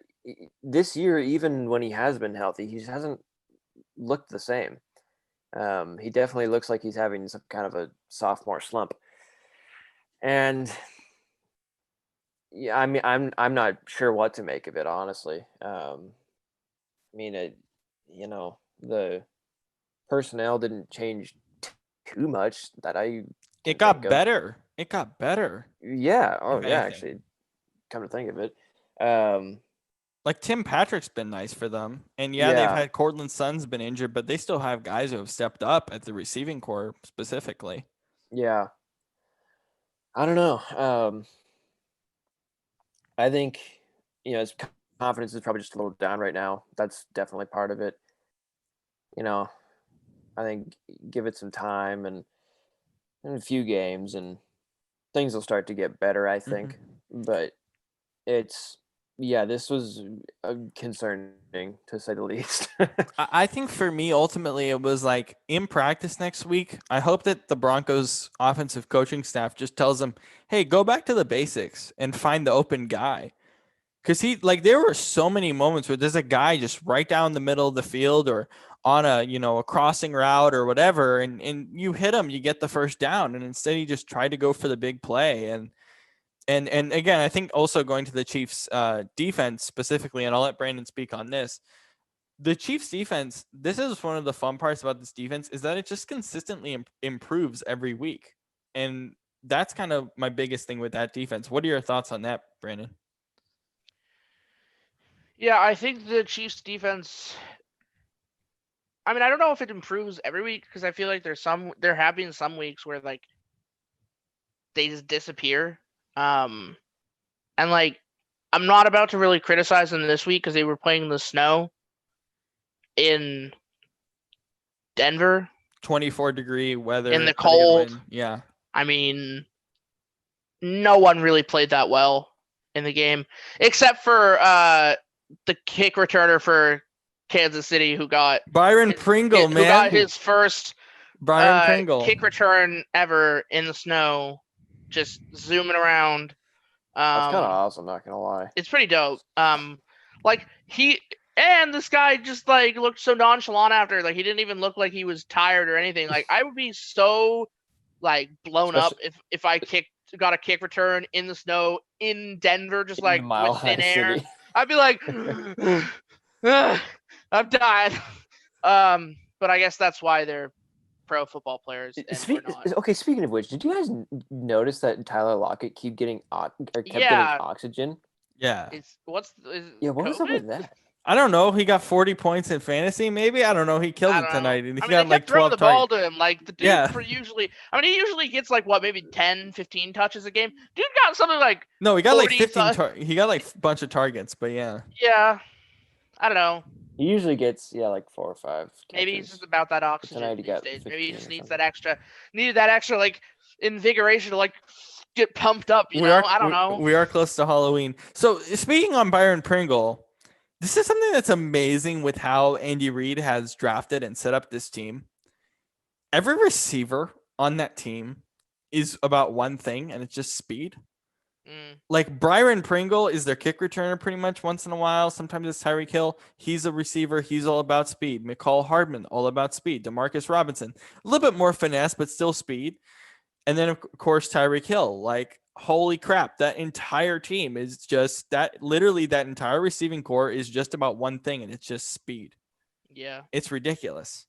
this year, even when he has been healthy, he hasn't looked the same. He definitely looks like he's having some kind of a sophomore slump. And yeah, I mean, I'm not sure what to make of it, honestly. I mean, you know, the personnel didn't change too much that It got better. It got better. Yeah. Oh, if yeah. anything. Actually, come to think of it, Like Tim Patrick's been nice for them. And they've had Cortland Sutton's been injured, but they still have guys who have stepped up at the receiving core specifically. Yeah. I don't know. I think, his confidence is probably just a little down right now. That's definitely part of it. I think give it some time and a few games and things will start to get better, I think. But this was concerning to say the least. I think for me, ultimately, it was like in practice next week, I hope that the Broncos offensive coaching staff just tells them, hey, go back to the basics and find the open guy. Because there were so many moments where there's a guy just right down the middle of the field or on a crossing route or whatever, and you hit him, you get the first down, and instead he just tried to go for the big play. And again, I think also going to the Chiefs defense specifically, and I'll let Brandon speak on this. The Chiefs defense, this is one of the fun parts about this defense, is that it just consistently improves every week. And that's kind of my biggest thing with that defense. What are your thoughts on that, Brandon? Yeah, I think the Chiefs defense, I mean, I don't know if it improves every week because I feel like there have been some weeks where like they just disappear. And like I'm not about to really criticize them this week because they were playing in the snow in Denver. 24-degree weather in the cold. Yeah. I mean, no one really played that well in the game except for the kick returner for Kansas City who got Byron Pringle, who got his first Byron Pringle kick return ever in the snow, just zooming around. That's kind of awesome, not gonna lie. It's pretty dope. This guy just like looked so nonchalant after, like he didn't even look like he was tired or anything. Like I would be so like blown up if I got a kick return in the snow in Denver, just like with thin air. I'd be like, I'm dying. But I guess that's why they're pro football players. Okay, speaking of which, did you guys notice that Tyler Lockett kept getting oxygen? Yeah. What was up with that? I don't know. He got 40 points in fantasy, maybe. I don't know. He killed it tonight. And he got like 12 the ball to him. Like the dude he usually gets like maybe 10, 15 touches a game. Dude got something like no, he got like 15. He got like a bunch of targets, but yeah. Yeah, I don't know. He usually gets like 4 or 5. Catches. Maybe he's just about that oxygen. Maybe he just needed that extra like invigoration to like get pumped up. I don't know. We are close to Halloween. So speaking on Byron Pringle. This is something that's amazing with how Andy Reid has drafted and set up this team. Every receiver on that team is about one thing, and it's just speed. Like Byron Pringle is their kick returner pretty much once in a while. Sometimes it's Tyreek Hill. He's a receiver. He's all about speed. McCall Hardman, all about speed. Demarcus Robinson, a little bit more finesse, but still speed. And then, of course, Tyreek Hill. Like, holy crap, that entire team is just that. Literally, that entire receiving core is just about one thing, and it's just speed. Yeah. It's ridiculous.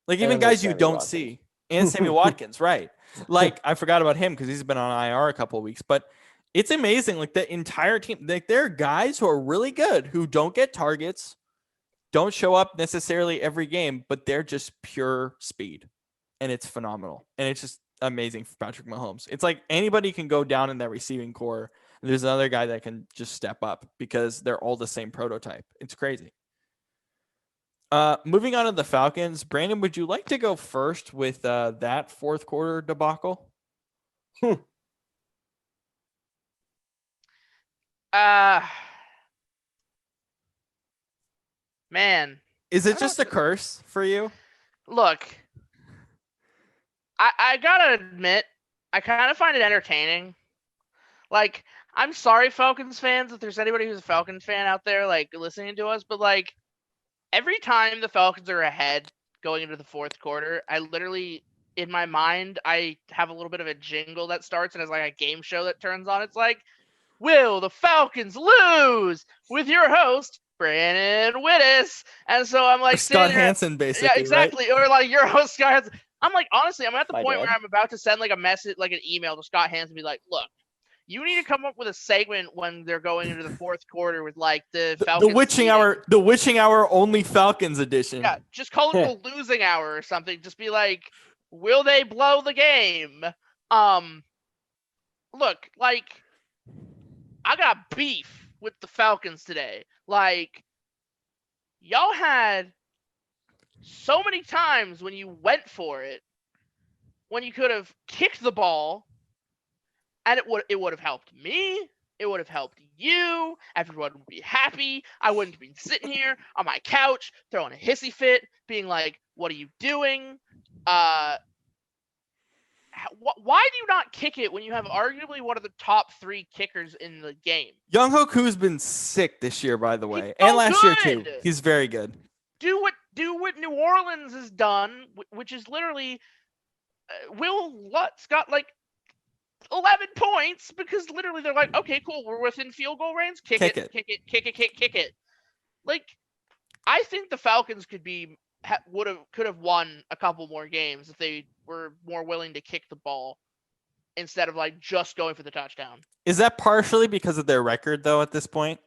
Like, even guys you don't see. And Sammy Watkins, right. Like, I forgot about him because he's been on IR a couple of weeks. But it's amazing. Like, the entire team, like, there are guys who are really good who don't get targets, don't show up necessarily every game, but they're just pure speed. And it's phenomenal. And it's just amazing for Patrick Mahomes. It's like anybody can go down in that receiving core. And there's another guy that can just step up because they're all the same prototype. It's crazy. Moving on to the Falcons. Brandon, would you like to go first with that fourth quarter debacle? Man. Is it just a curse for you? Look, I gotta admit, I kind of find it entertaining. Like, I'm sorry, Falcons fans, if there's anybody who's a Falcons fan out there, like, listening to us, but, like, every time the Falcons are ahead going into the fourth quarter, I literally, in my mind, I have a little bit of a jingle that starts and it's like a game show that turns on. It's like, will the Falcons lose? With your host, Brannan Widdis. And so I'm like, Scott Hansen, basically. Yeah, exactly. Right? Or like your host, Scott Hansen. I'm like, honestly, I'm at the point dad. where I'm about to send like a message, like an email to Scott Hansen and be like, look, You need to come up with a segment when they're going into the fourth quarter with like the The Falcons. witching hour only Falcons edition. Yeah, just call it the losing hour or something. Just be like, will they blow the game? Look, like, I got beef with the Falcons today. Like, y'all had so many times when you went for it, when you could have kicked the ball, and it would have helped me. It would have helped you. Everyone would be happy. I wouldn't be sitting here on my couch throwing a hissy fit, being like, "What are you doing?" Why do you not kick it when you have arguably one of the top 3 kickers in the game? Young Hoku's been sick this year, by the way, and last year too. He's very good. Do what New Orleans has done, which is literally Will Lutz got like 11 points because literally they're like, okay, cool, we're within field goal range, kick it. Like, I think the Falcons could have won a couple more games if they were more willing to kick the ball instead of like just going for the touchdown. Is that partially because of their record though at this point?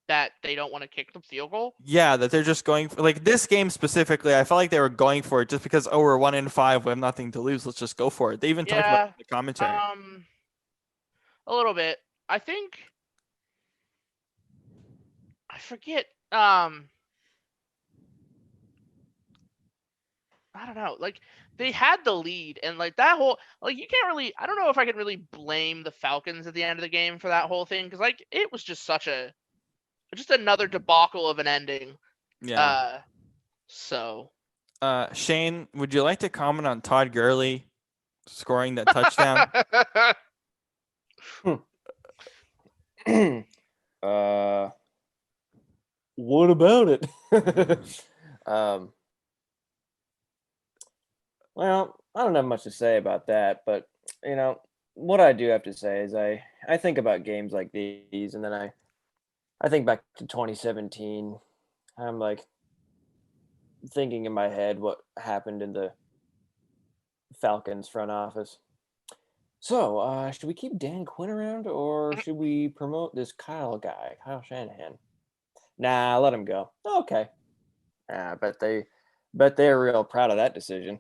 That they don't want to kick the field goal? Yeah, that they're just going for, like, this game specifically, I felt like they were going for it just because, we're 1-5, we have nothing to lose, let's just go for it. They even talked about it in the commentary. A little bit. I think I forget. I don't know. Like, they had the lead, and like that whole, like, you can't really, I don't know if I can really blame the Falcons at the end of the game for that whole thing, because like it was just just another debacle of an ending. Yeah. Shane, would you like to comment on Todd Gurley scoring that touchdown? What about it? Well, I don't have much to say about that, but what I do have to say is I think about games like these, and then I think back to 2017. I'm like thinking in my head what happened in the Falcons front office. So, should we keep Dan Quinn around, or should we promote this Kyle Shanahan? Nah, let him go. Okay. Bet they're real proud of that decision.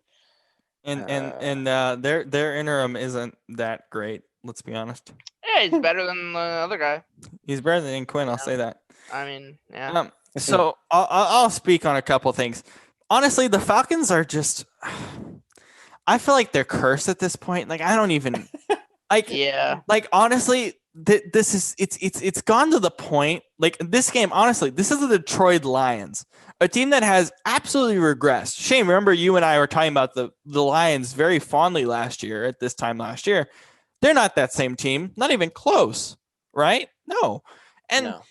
And their interim isn't that great. Let's be honest. Yeah, he's better than the other guy. He's better than Quinn. I'll say that. I mean, yeah. So I'll speak on a couple things. Honestly, the Falcons are just. I feel like they're cursed at this point. Like, I don't even like. Yeah. Like, honestly, this is it's gone to the point. Like, this game, honestly, this is the Detroit Lions, a team that has absolutely regressed. Shane, remember you and I were talking about the Lions very fondly last year. At this time last year, they're not that same team. Not even close. Right? No. And No.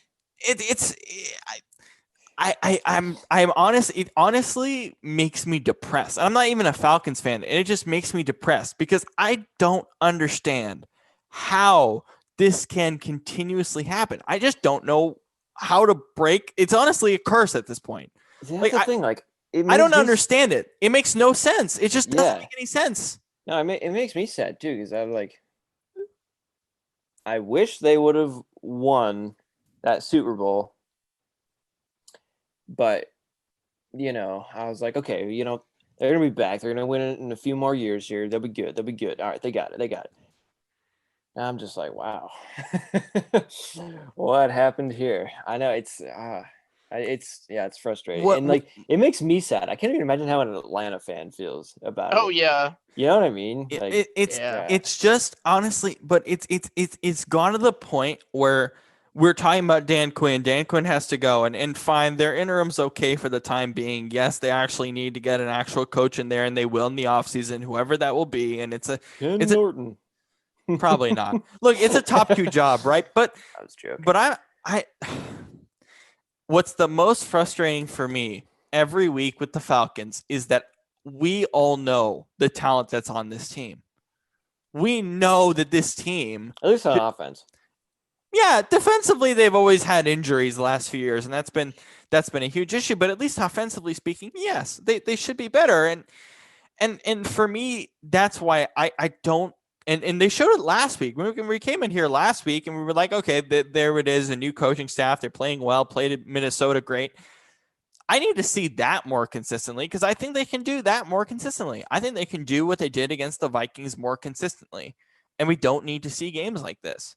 I'm honest. It honestly makes me depressed. I'm not even a Falcons fan, and it just makes me depressed because I don't understand how this can continuously happen. I just don't know how to break. It's honestly a curse at this point. That's the thing. Like, I don't understand it. It makes no sense. It just doesn't make any sense. No, it makes me sad too because I'm like, I wish they would have won that Super Bowl. But, I was like, okay, they're going to be back. They're going to win it in a few more years here. They'll be good. All right, they got it. And I'm just like, wow. What happened here? I know it's frustrating. And, like, it makes me sad. I can't even imagine how an Atlanta fan feels about it. Oh, yeah. You know what I mean? Like, it's just, honestly, but it's gone to the point where we're talking about Dan Quinn. Dan Quinn has to go, and fine, their interim's okay for the time being. Yes, they actually need to get an actual coach in there, and they will in the offseason, whoever that will be. And it's Norton. Probably not. Look, it's a top 2 job, right? But I was joking. But I what's the most frustrating for me every week with the Falcons is that we all know the talent that's on this team. We know that this team, at least on offense. Yeah, defensively they've always had injuries the last few years, and that's been a huge issue. But at least offensively speaking, yes, they should be better. And for me, that's why I don't And they showed it last week. We came in here last week and we were like, okay, there it is, a new coaching staff. They're playing well, played at Minnesota great. I need to see that more consistently because I think they can do that more consistently. I think they can do what they did against the Vikings more consistently. And we don't need to see games like this.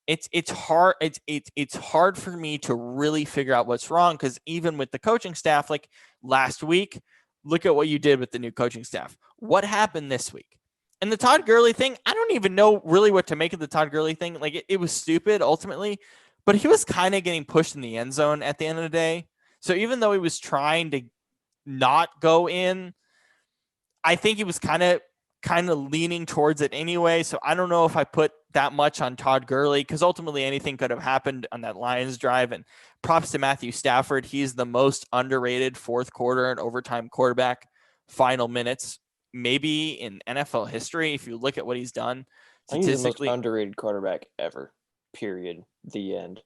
It's hard. It's hard for me to really figure out what's wrong because even with the coaching staff, like last week, look at what you did with the new coaching staff. What happened this week? And the Todd Gurley thing, I don't even know really what to make of the Todd Gurley thing. Like it was stupid ultimately, but he was kind of getting pushed in the end zone at the end of the day. So even though he was trying to not go in, I think he was kind of leaning towards it anyway. So I don't know if I put that much on Todd Gurley because ultimately anything could have happened on that Lions drive. And props to Matthew Stafford. He's the most underrated fourth quarter and overtime quarterback, final minutes, maybe in NFL history. If you look at what he's done I think he's the most statistically. underrated quarterback ever. Period. The end.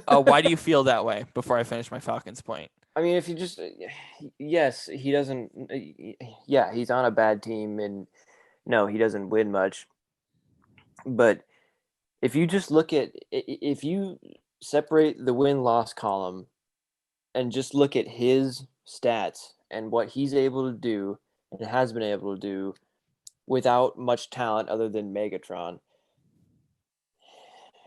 Why do you feel that way before I finish my Falcons point? I mean, if you just, yes, he doesn't, yeah, he's on a bad team and no, he doesn't win much. But if you just look at, if you separate the win-loss column and just look at his stats and what he's able to do and has been able to do without much talent other than Megatron.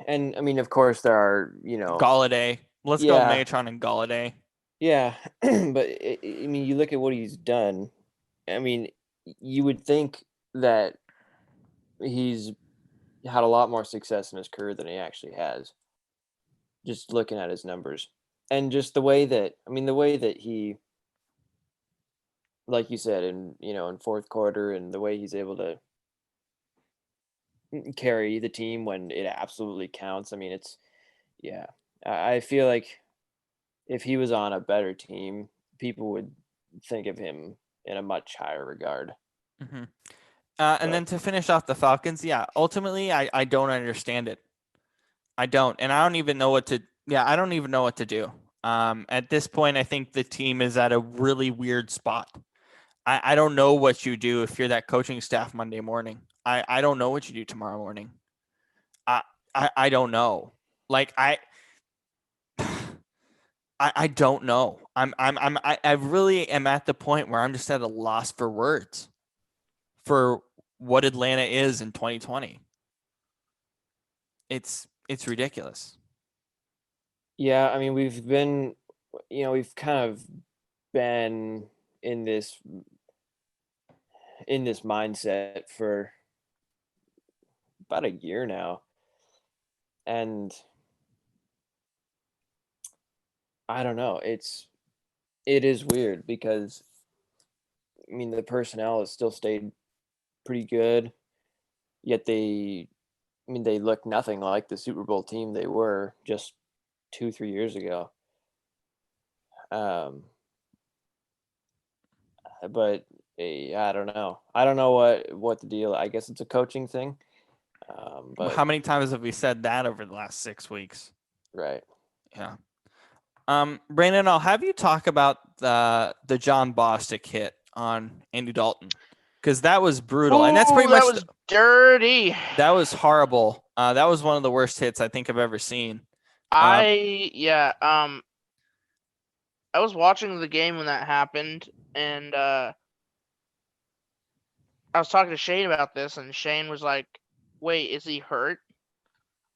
And I mean, of course, there are, Galladay. Let's go Megatron and Galladay. Yeah, but I mean, you look at what he's done. I mean, you would think that he's had a lot more success in his career than he actually has. Just looking at his numbers and just the way that he, like you said, in fourth quarter and the way he's able to carry the team when it absolutely counts. I mean, I feel like if he was on a better team, people would think of him in a much higher regard. Mm-hmm. And then to finish off the Falcons, ultimately, I don't understand it. I don't. And I don't even know what to do. At this point, I think the team is at a really weird spot. I don't know what you do if you're that coaching staff Monday morning. I don't know what you do tomorrow morning. I don't know. Like I don't know. I really am at the point where I'm just at a loss for words for what Atlanta is in 2020. It's ridiculous. Yeah, I mean, we've kind of been in this mindset for about a year now. And I don't know. It is weird because, I mean, the personnel has still stayed pretty good, yet they look nothing like the Super Bowl team they were just 2-3 years ago. But I don't know. I don't know what the deal. I guess it's a coaching thing. But how many times have we said that over the last 6 weeks? Right. Yeah. Brandon, I'll have you talk about the John Bostic hit on Andy Dalton because that was brutal, and that's pretty much that was dirty. That was horrible. That was one of the worst hits I think I've ever seen. I was watching the game when that happened, and I was talking to Shane about this, and Shane was like, "Wait, is he hurt?"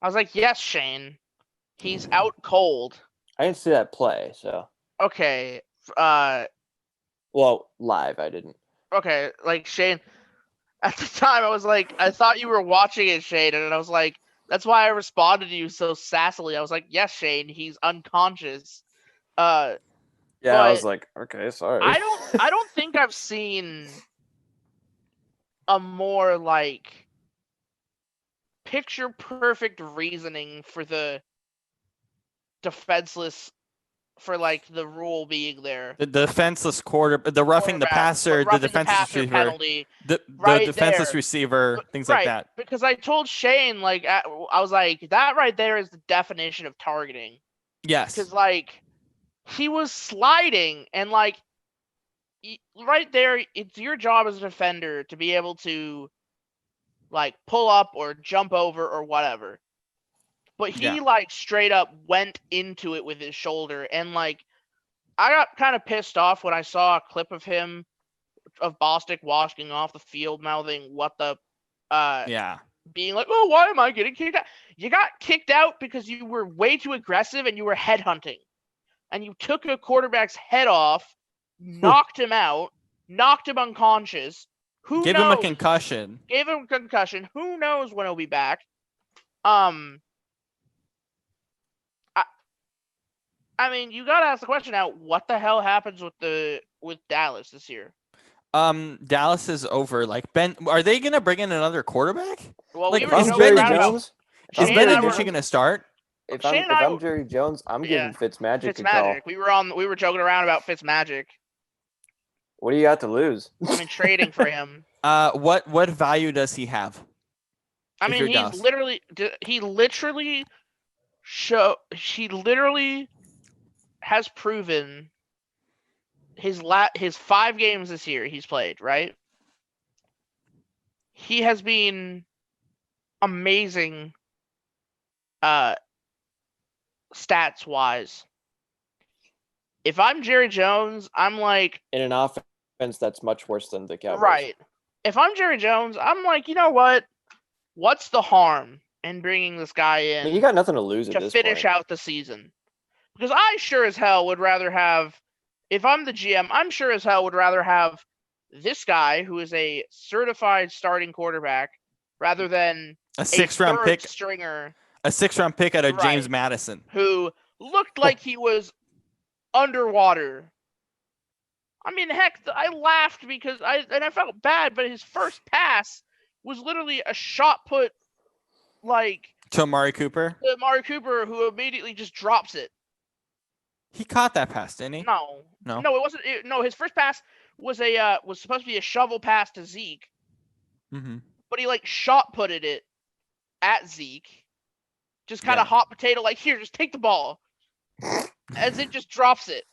I was like, "Yes, Shane. He's out cold." I didn't see that play, so. Okay. Well, live, I didn't. Okay, like Shane, at the time I was like, I thought you were watching it, Shane, and I was like, that's why I responded to you so sassily. I was like, yes, Shane, he's unconscious. Yeah, I was like, okay, sorry. I don't think I've seen a more like picture perfect reasoning for the defenseless, for like the rule being there. The defenseless the roughing the passer, the defenseless receiver penalty, the defenseless there. receiver, things like that. Because I told Shane, like, I was like, that right there is the definition of targeting. Yes. Because like he was sliding, and like right there, it's your job as a defender to be able to like pull up or jump over or whatever. But he like straight up went into it with his shoulder, and like I got kind of pissed off when I saw a clip of him of Bostic walking off the field mouthing what the being like, oh, why am I getting kicked out? You got kicked out because you were way too aggressive and you were headhunting. And you took a quarterback's head off, knocked him out, knocked him unconscious. Give him a concussion. Gave him a concussion. Who knows when he'll be back? I mean, you gotta ask the question now, what the hell happens with Dallas this year? Dallas is over. Like are they gonna bring in another quarterback? Well, like, we were is Jerry Jones? Is Ben DiNucci gonna start? If I'm Jerry Jones, I'm giving Fitzmagic a call. We were joking around about Fitzmagic. What do you got to lose? I mean, trading for him. What value does he have? I mean, he literally has proven his 5 games this year he's played, right? He has been amazing stats wise. If I'm Jerry Jones, I'm like, in an offense that's much worse than the Cowboys. Right. If I'm Jerry Jones, I'm like, you know what? What's the harm in bringing this guy in? I mean, you got nothing to lose to finish out the season. Because I sure as hell would rather have, if I'm the GM, I'm sure as hell would rather have this guy who is a certified starting quarterback rather than a 6th-round pick stringer. A 6th-round pick out of James Madison, who looked like he was underwater. I mean, heck, I laughed because I felt bad, but his first pass was literally a shot put, like, to Amari Cooper. To Amari Cooper, who immediately just drops it. He caught that pass, didn't he? No, it wasn't. No, his first pass was supposed to be a shovel pass to Zeke. Mm-hmm. But he like shot putted it at Zeke. Just kind of hot potato, like, here, just take the ball. As it just drops it.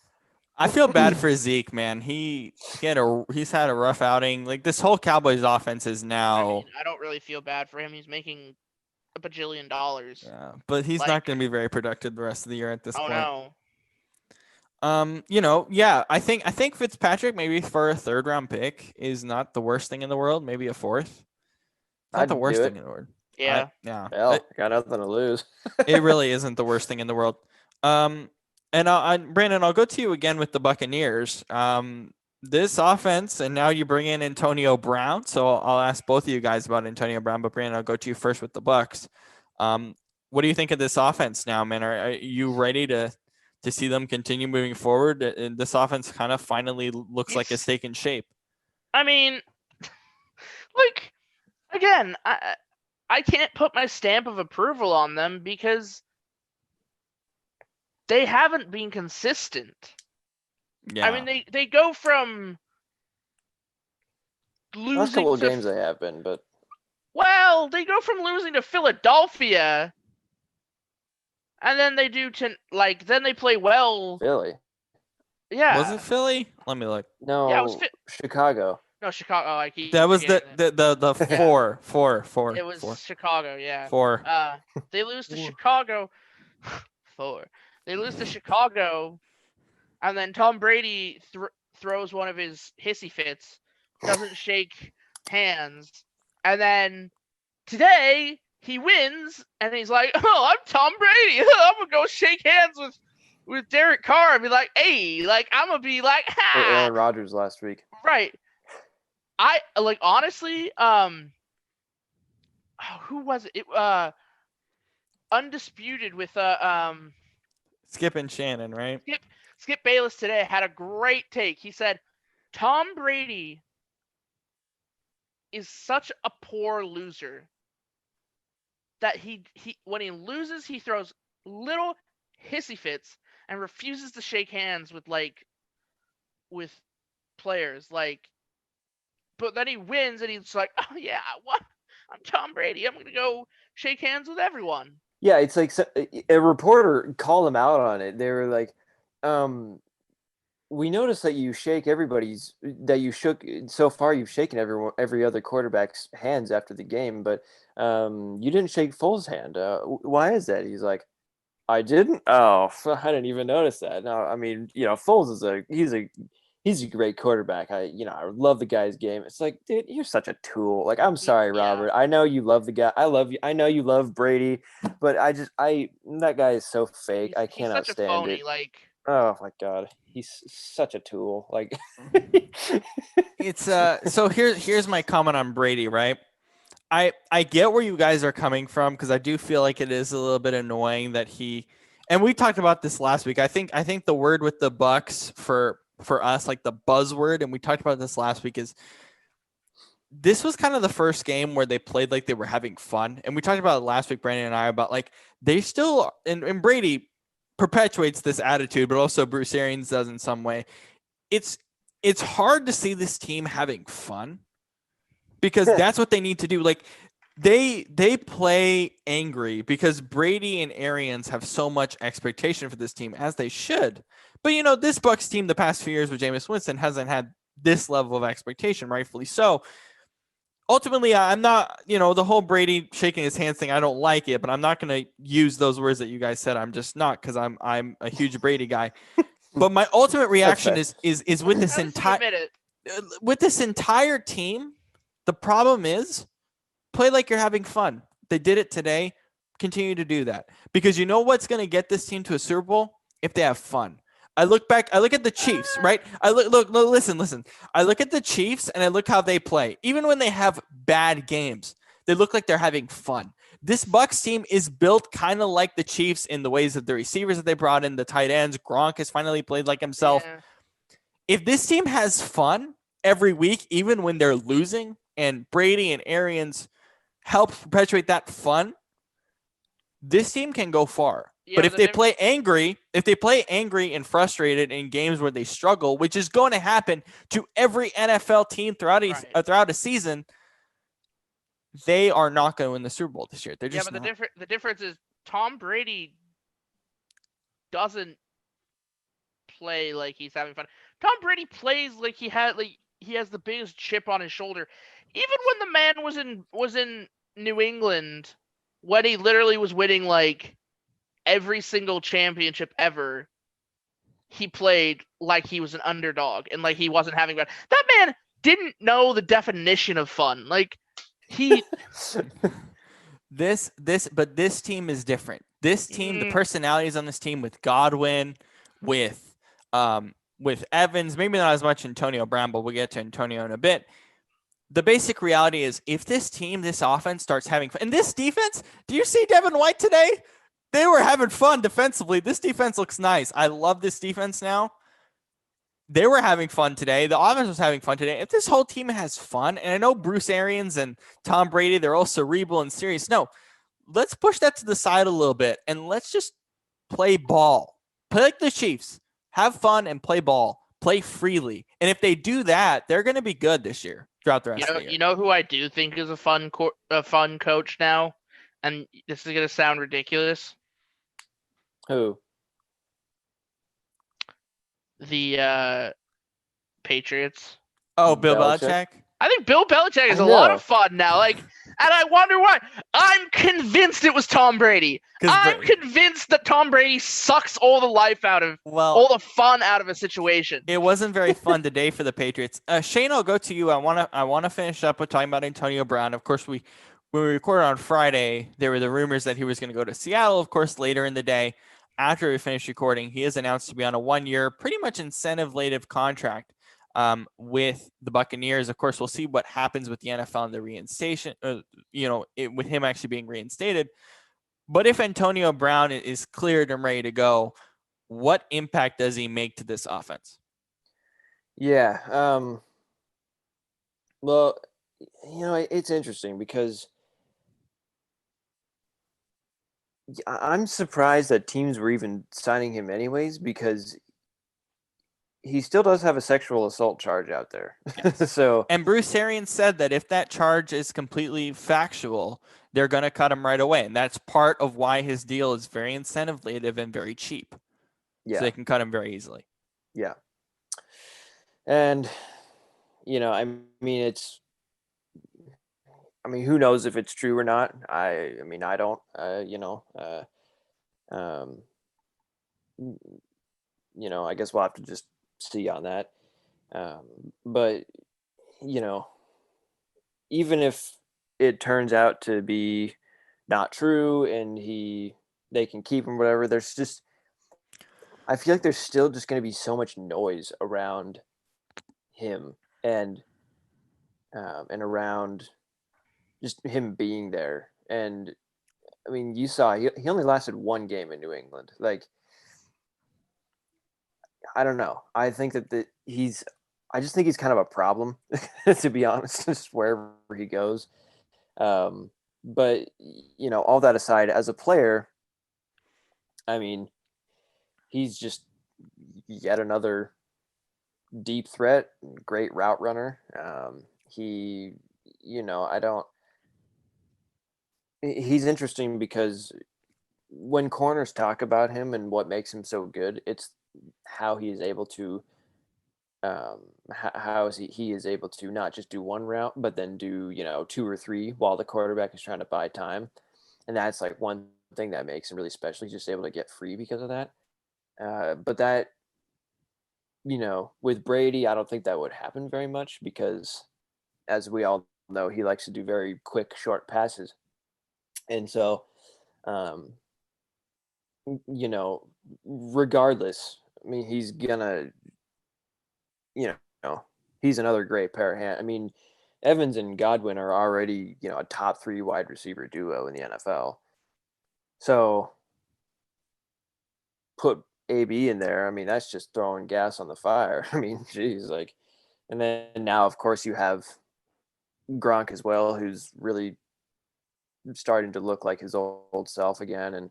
I feel bad for Zeke, man. He's had a rough outing. Like, this whole Cowboys offense is now. I mean, I don't really feel bad for him. He's making a bajillion dollars. Yeah, but he's not going to be very productive the rest of the year at this point. Oh no. I think Fitzpatrick maybe for a 3rd-round pick is not the worst thing in the world. Maybe a 4th. Not the worst thing in the world. Yeah. Hell, got nothing to lose. It really isn't the worst thing in the world. And Brandon, I'll go to you again with the Buccaneers. This offense, and now you bring in Antonio Brown. So I'll ask both of you guys about Antonio Brown, but Brandon, I'll go to you first with the Bucs. What do you think of this offense now, man? Are you ready to see them continue moving forward? And this offense kind of finally looks like it's taking shape. I mean, like, again, I can't put my stamp of approval on them because they haven't been consistent. Yeah. I mean, they go from losing. Last couple of games they have been, but. Well, they go from losing to Philadelphia, and then then they play well. Philly. Yeah. Was it Philly? Let me look. No. Yeah, it was Chicago. No, Chicago. That was the 4. It was Chicago, yeah. 4. They lose to Chicago. 4. They lose to Chicago, and then Tom Brady throws one of his hissy fits, doesn't shake hands, and then today he wins, and he's like, "Oh, I'm Tom Brady. I'm gonna go shake hands with Derek Carr and be like, hey, like I'm gonna be like, ha." Or Aaron Rodgers last week. Right. I like honestly, who was it? Undisputed with Skip and Shannon, right? Skip Bayless today had a great take. He said, Tom Brady is such a poor loser that he when he loses, he throws little hissy fits and refuses to shake hands with players. But then he wins and he's like, oh yeah, what? I'm Tom Brady. I'm gonna go shake hands with everyone. Yeah, it's like a reporter called him out on it. They were like, we noticed that you shake so far you've shaken every other quarterback's hands after the game, but you didn't shake Foles' hand. Why is that? He's like, I didn't. Oh, I didn't even notice that. No, I mean, Foles he's a great quarterback. I love the guy's game. It's like, dude, you're such a tool. Like, I'm sorry, Robert. I know you love the guy. I love you. I know you love Brady, but that guy is so fake. I cannot he's such stand a phony. it. Like, Oh my God, he's such a tool. Like, It's so here's my comment on Brady, right? I get where you guys are coming from, because I do feel like it is a little bit annoying that and we talked about this last week. I think the word with the Bucks for us, like the buzzword, and we talked about this last week, is this was kind of the first game where they played like they were having fun. And we talked about it last week, Brandon and I, about like they still, and Brady perpetuates this attitude, but also Bruce Arians does in some way. It's hard to see this team having fun, because that's what they need to do. Like they play angry because Brady and Arians have so much expectation for this team, as they should. But this Bucks team the past few years with Jameis Winston hasn't had this level of expectation, rightfully so. Ultimately, I'm not, the whole Brady shaking his hands thing, I don't like it, but I'm not going to use those words that you guys said. I'm just not, because I'm a huge Brady guy. But my ultimate reaction is with this entire team. The problem is, play like you're having fun. They did it today. Continue to do that, because you know what's going to get this team to a Super Bowl? If they have fun. I look at the Chiefs, right? Listen. I look at the Chiefs and I look how they play. Even when they have bad games, they look like they're having fun. This Bucks team is built kind of like the Chiefs in the ways of the receivers that they brought in, the tight ends. Gronk has finally played like himself. Yeah. If this team has fun every week, even when they're losing, and Brady and Arians help perpetuate that fun, this team can go far. Yeah, but if they play angry and frustrated in games where they struggle, which is going to happen to every NFL team throughout a season, they are not going to win the Super Bowl this year. They're just not. The difference is Tom Brady doesn't play like he's having fun. Tom Brady plays like he has the biggest chip on his shoulder. Even when the man was in New England, when he literally was winning like every single championship ever, he played like he was an underdog and like he wasn't having fun. That man didn't know the definition of fun. Like he but this team is different. This team, the personalities on this team, with Godwin, with Evans, maybe not as much Antonio Brown, but we'll get to Antonio in a bit. The basic reality is, if this team, this offense starts having fun, and this defense, do you see Devin White today? They were having fun defensively. This defense looks nice. I love this defense now. They were having fun today. The offense was having fun today. If this whole team has fun, and I know Bruce Arians and Tom Brady, they're all cerebral and serious. No, let's push that to the side a little bit, and let's just play ball. Play like the Chiefs. Have fun and play ball. Play freely. And if they do that, they're going to be good this year throughout the rest of the year. You know who I do think is a fun coach now? And this is going to sound ridiculous. Who? The Patriots. Oh, Bill Belichick? I think Bill Belichick is a lot of fun now. Like, and I wonder why. I'm convinced it was Tom Brady. I'm convinced that Tom Brady sucks all the life out of, all the fun out of a situation. It wasn't very fun today for the Patriots. Shane, I'll go to you. I want to finish up with talking about Antonio Brown. Of course, when we recorded on Friday, there were the rumors that he was going to go to Seattle. Of course, later in the day, after we finished recording, he is announced to be on a 1-year, pretty much incentive-laden contract with the Buccaneers. Of course, we'll see what happens with the NFL and the reinstation, with him actually being reinstated. But if Antonio Brown is cleared and ready to go, what impact does he make to this offense? Yeah. Well, it's interesting because I'm surprised that teams were even signing him anyways, because he still does have a sexual assault charge out there. Yes. And Bruce Arians said that if that charge is completely factual, they're going to cut him right away. And that's part of why his deal is very incentive-laden and very cheap. Yeah. So they can cut him very easily. Yeah. And, I mean, who knows if it's true or not? I don't, um, I guess we'll have to just see on that. But, you know, even if it turns out to be not true and they can keep him, whatever, I feel like there's still just going to be so much noise around him and around just him being there. And I mean, you saw he only lasted one game in New England. Like, I don't know. I think that I just think he's kind of a problem, to be honest, just wherever he goes. But all that aside, as a player, I mean, he's just yet another deep threat, great route runner. He's interesting because when corners talk about him and what makes him so good, it's how he is able to he is able to not just do one route, but then do, two or three while the quarterback is trying to buy time. And that's like one thing that makes him really special. He's just able to get free because of that. But that, with Brady, I don't think that would happen very much because, as we all know, he likes to do very quick, short passes. And so, regardless, I mean, he's gonna, he's another great pair of hands. I mean, Evans and Godwin are already, a top 3 wide receiver duo in the NFL. So put AB in there. I mean, that's just throwing gas on the fire. I mean, geez, like, and then now, of course, you have Gronk as well, who's really starting to look like his old self again. And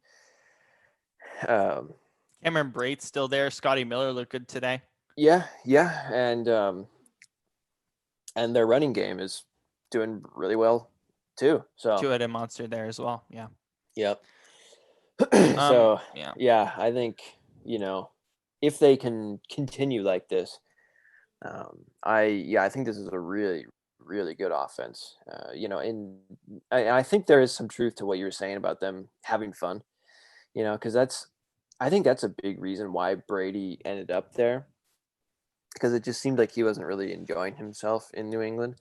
Cameron Brate's still there. Scotty Miller looked good today. Yeah, and their running game is doing really well too. So two-headed monster there as well. Yeah. Yep. So yeah, I think if they can continue like this, I think this is a really, really good offense. And I think there is some truth to what you were saying about them having fun. Because I think that's a big reason why Brady ended up there. Because it just seemed like he wasn't really enjoying himself in New England,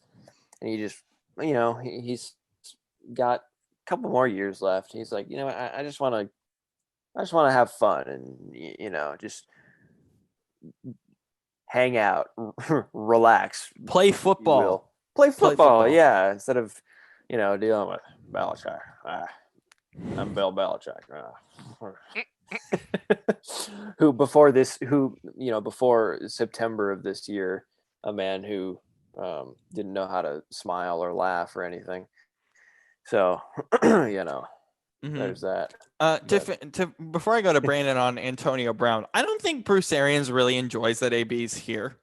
and he just, he's got a couple more years left. He's like, I just want to have fun and just hang out, relax, play football. Play football, yeah. Instead of dealing with Belichick. I'm Bill Belichick. who before September of this year, a man who didn't know how to smile or laugh or anything. So, there's that. Before I go to Brandon on Antonio Brown, I don't think Bruce Arians really enjoys that AB's here.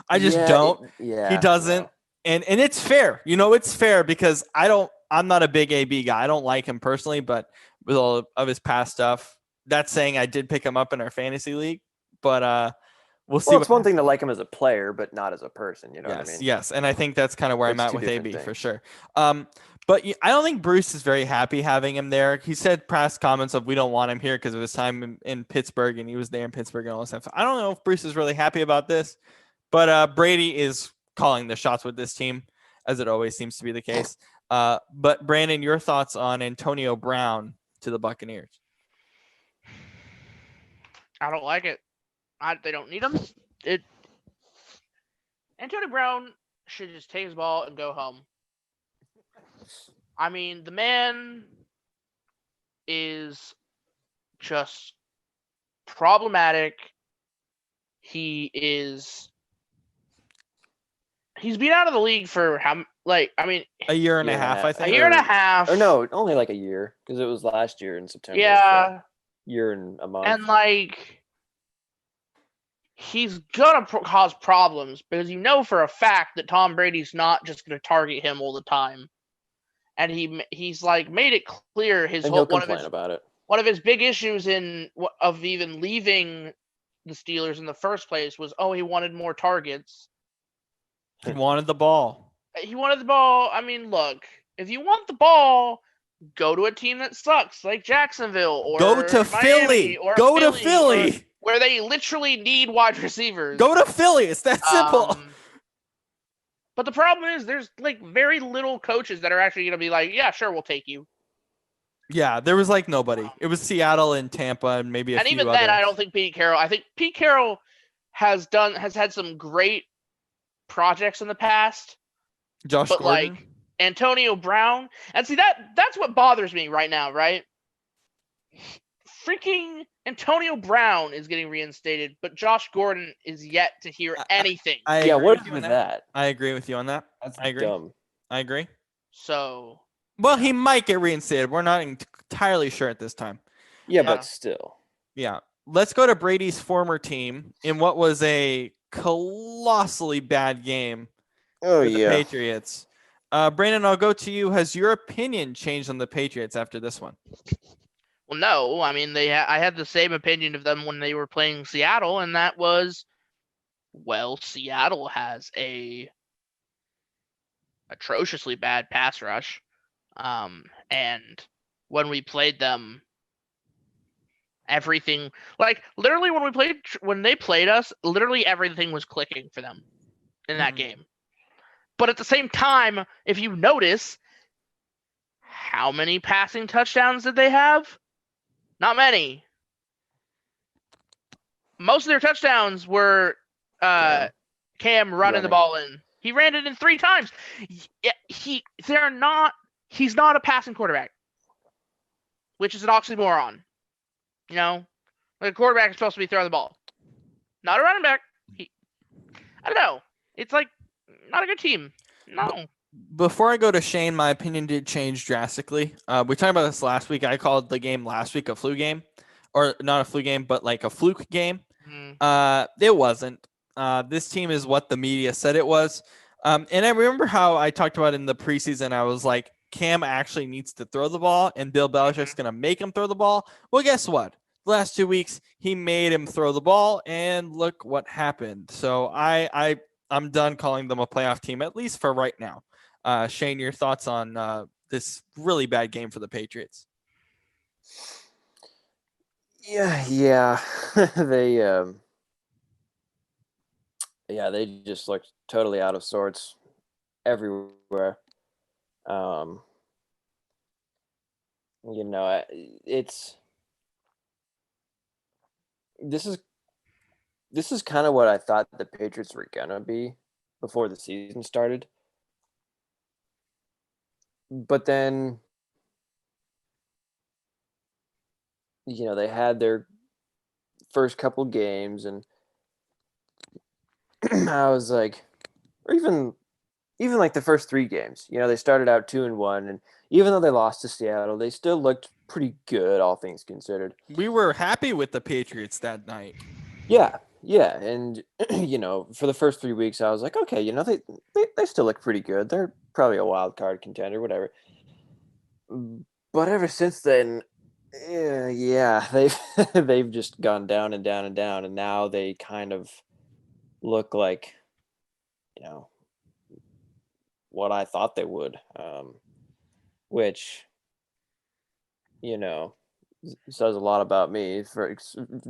I just don't. He doesn't. No. And it's fair. It's fair because I'm not a big AB guy. I don't like him personally, but with all of his past stuff, that's saying I did pick him up in our fantasy league, but we'll see. Well, it's one thing to like him as a player, but not as a person. You know what I mean? Yes, and I think that's kind of where I'm at with AB things. For sure. But I don't think Bruce is very happy having him there. He said past comments of we don't want him here because of his time in Pittsburgh, and he was there in Pittsburgh and all that stuff. So I don't know if Bruce is really happy about this, but Brady is calling the shots with this team, as it always seems to be the case. But Brandon, your thoughts on Antonio Brown to the Buccaneers? I don't like it. They don't need him. Antonio Brown should just take his ball and go home. I mean, the man is just problematic. He's been out of the league for a year and a half, I think. A year and a half. Or no, only like a year because it was last year in September. Yeah. So year and a month. And he's gonna cause problems because for a fact that Tom Brady's not just gonna target him all the time, and he's made it clear he'll complain about it. One of his big issues of even leaving the Steelers in the first place was, he wanted more targets. He wanted the ball. He wanted the ball. I mean, look, if you want the ball, go to a team that sucks, like Jacksonville or Go to Miami Philly. or Go to Philly, Philly. where they literally need wide receivers. Go to Philly. It's that simple. But the problem is there's like very little coaches that are actually going to be like, yeah, sure, we'll take you. Yeah, there was like nobody. It was Seattle and Tampa and maybe a few even others. then, I don't think Pete Carroll. I think Pete Carroll has had some great projects in the past. Josh but Gordon. like Antonio Brown, and see that's what bothers me right now, right? Freaking Antonio Brown is getting reinstated, but Josh Gordon is yet to hear anything. What is with that? I agree with you on that. That's I agree. dumb. I agree. So, well, he might get reinstated. We're not entirely sure at this time. Yeah, but still. Yeah. Let's go to Brady's former team in what was a colossally bad game. Oh, the Patriots. Brandon, I'll go to you. Has your opinion changed on the Patriots after this one? Well, no. I mean, I had the same opinion of them when they were playing Seattle, and that was, well, Seattle has a atrociously bad pass rush. And when we played them, everything, like literally when they played us, literally everything was clicking for them in that game. But at the same time, if you notice, how many passing touchdowns did they have? Not many. Most of their touchdowns were Cam running the ball in. He ran it in 3 times. He's not a passing quarterback, which is an oxymoron. You know, like a quarterback is supposed to be throwing the ball, not a running back. I don't know. It's like not a good team. No. Before I go to Shane, my opinion did change drastically. We talked about this last week. I called the game last week a flu game, or not a flu game, but like a fluke game. It wasn't. This team is what the media said it was. And I remember how I talked about in the preseason. I was like, Cam actually needs to throw the ball, and Bill Belichick's going to make him throw the ball. Well, guess what? The last 2 weeks, he made him throw the ball, and look what happened. So I'm done calling them a playoff team, at least for right now. Shane, your thoughts on this really bad game for the Patriots? Yeah. They just looked totally out of sorts everywhere. This is kind of what I thought the Patriots were gonna be before the season started. But then, they had their first couple games, and I was like, or even like the first 3 games, they started out 2-1, and even though they lost to Seattle, they still looked pretty good, all things considered. We were happy with the Patriots that night. Yeah, and for the first 3 weeks, I was like, okay, they still look pretty good. They're probably a wild card contender, whatever. But ever since then, they've just gone down and down and down, and now they kind of look like, what I thought they would, which, says a lot about me for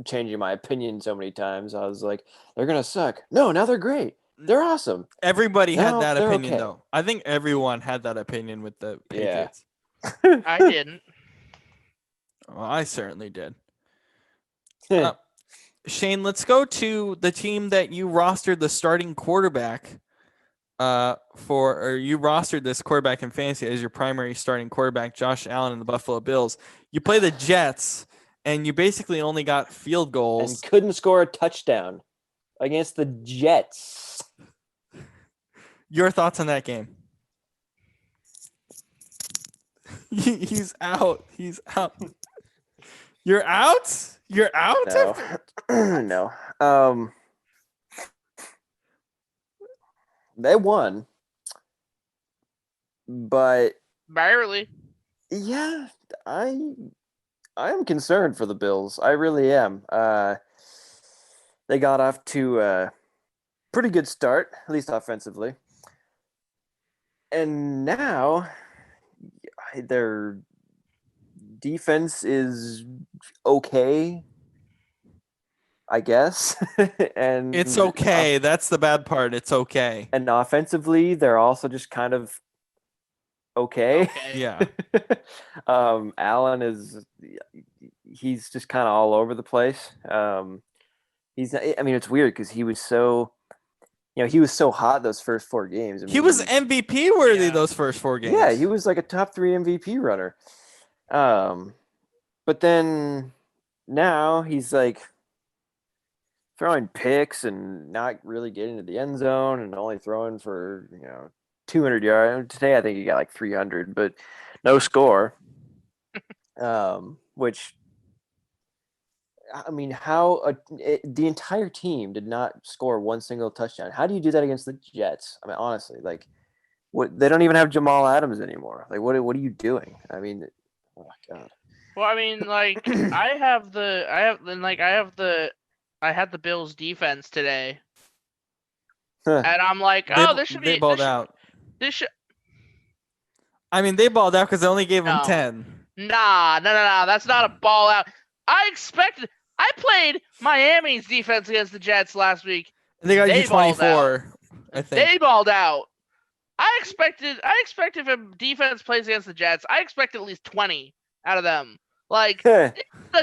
changing my opinion so many times. I was like, they're gonna suck. No, now they're great. They're awesome. Everybody had that opinion, though. I think everyone had that opinion with the Patriots. Yeah. I didn't. Well, I certainly did. Shane, let's go to the team that you rostered the starting quarterback you rostered this quarterback in fantasy as your primary starting quarterback, Josh Allen and the Buffalo Bills. You play the Jets, and you basically only got field goals. And couldn't score a touchdown against the Jets. Your thoughts on that game? He's out. He's out. You're out? You're out? No. They won. But barely. Yeah, I am concerned for the Bills. I really am. they got off to a pretty good start, at least offensively. And now their defense is okay, I guess. And It's okay. That's the bad part. It's okay. And offensively, they're also just kind of okay. Yeah. Allen he's just kind of all over the place. It's weird because he was so hot those first 4 games. He was MVP worthy those first 4 games. Yeah, he was like a top 3 MVP runner. But then now he's like throwing picks and not really getting to the end zone and only throwing for 200 yards. Today I think he got like 300, but no score. Which, I mean, the entire team did not score one single touchdown. How do you do that against the Jets? I mean, honestly, like, what? They don't even have Jamal Adams anymore. Like, what are you doing? I mean, oh my God. Well, I mean, like, I had the Bills defense today, and I'm like, they balled out. I mean, they balled out because they only gave them 10. Nah, that's not a ball out. I played Miami's defense against the Jets last week. They got you 24, I think. They balled out. I expect if a defense plays against the Jets, I expect at least 20 out of them. Like, the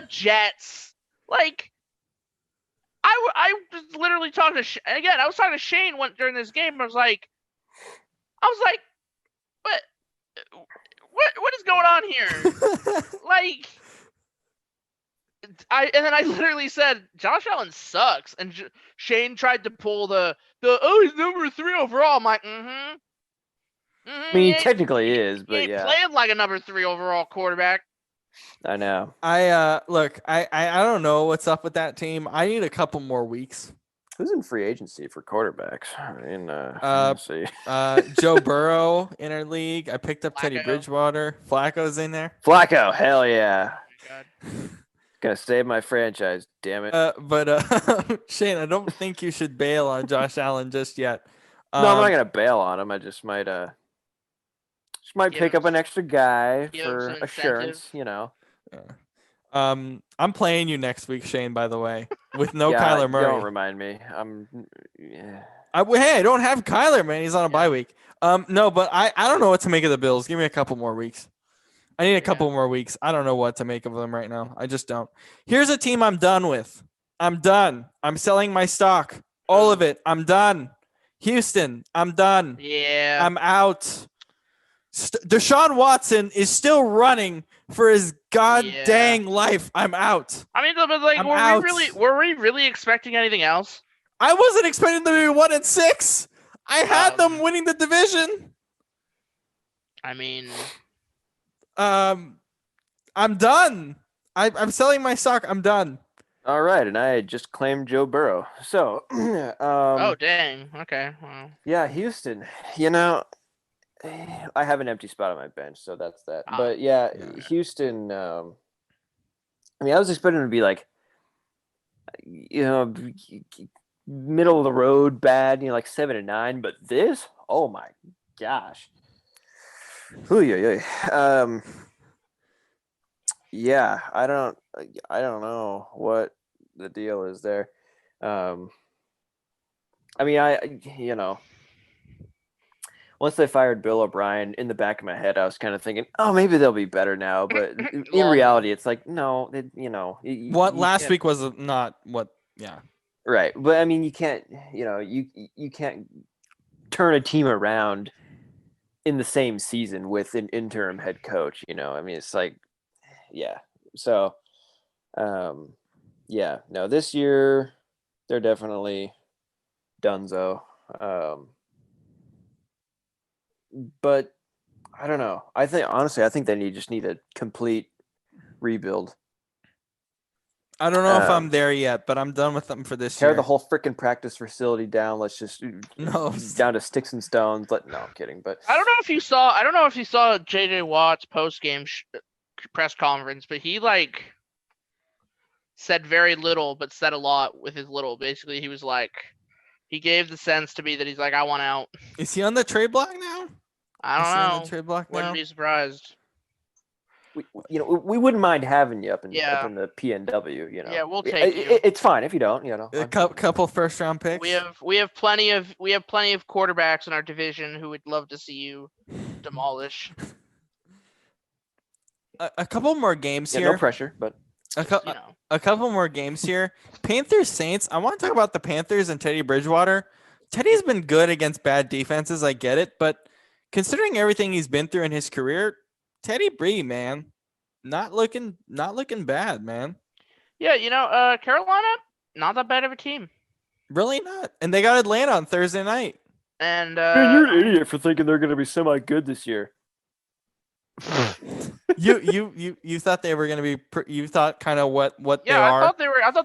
Jets. Like, I was literally talking to again. I was talking to Shane during this game. I was like, what is going on here? Like, and then I literally said Josh Allen sucks, and Shane tried to pull the he's number 3 overall. I'm like, I mean, he technically is, but he playing like a number 3 overall quarterback. I know. Look, I don't know what's up with that team. I need a couple more weeks. Who's in free agency for quarterbacks? Let's see. Joe Burrow in our league. I picked up Flacco. Teddy Bridgewater. Flacco's in there. Flacco, hell yeah. God. Gonna save my franchise, damn it. But Shane, I don't think you should bail on Josh Allen just yet. No, I'm not gonna bail on him. I just might pick up an extra guy for assurance, Yeah. I'm playing you next week, Shane, by the way, with no Kyler Murray. Don't remind me. I don't have Kyler, man. He's on a bye week. No, but I don't know what to make of the Bills. Give me a couple more weeks. I need a couple more weeks. I don't know what to make of them right now. I just don't. Here's a team I'm done with. I'm done. I'm selling my stock. All of it. I'm done. Houston, I'm done. Yeah. I'm out. Deshaun Watson is still running for his dang life. I'm out. I mean, but like, were we really expecting anything else? I wasn't expecting them to be 1-6. I had them winning the division. I mean, I'm done. I'm selling my stock. I'm done. All right, and I just claimed Joe Burrow. So, oh dang. Okay. Well. Yeah, Houston. I have an empty spot on my bench, so that's that. But Houston. I was expecting it to be like, middle of the road, bad. Like 7-9. But this, oh my gosh. Yeah, I don't know what the deal is there. Once they fired Bill O'Brien, in the back of my head, I was kind of thinking, oh, maybe they'll be better now. But in reality, it's like, no, last week was not what, yeah. Right. But I mean, you can't, you can't turn a team around in the same season with an interim head coach, I mean, it's like, yeah. So, no, this year they're definitely donezo. But I don't know. I think they just need a complete rebuild. I don't know if I'm there yet, but I'm done with them for this year. Tear the whole freaking practice facility down. Let's just down to sticks and stones. No, I'm kidding. But I don't know if you saw JJ Watt's post game press conference, but he said very little, but said a lot with his little. Basically, he was like, he gave the sense to me that he's like, I want out. Is he on the trade block now? I Is he on the don't know. trade block Wouldn't now? be surprised. We wouldn't mind having you up in Yeah. the PNW. Yeah, we'll take you. It's fine if you don't. A couple first round picks. We have plenty of quarterbacks in our division who would love to see you demolish. A couple more games Yeah, here. no pressure, but A You know. couple more games here. Panthers Saints. I want to talk about the Panthers and Teddy Bridgewater. Teddy's been good against bad defenses. I get it, but considering everything he's been through in his career, Teddy Bree, man, not looking bad, man. Yeah, Carolina, not that bad of a team. Really not. And they got Atlanta on Thursday night. And you're an idiot for thinking they're going to be semi good this year. You thought they were going to be you thought kind of what they are. I thought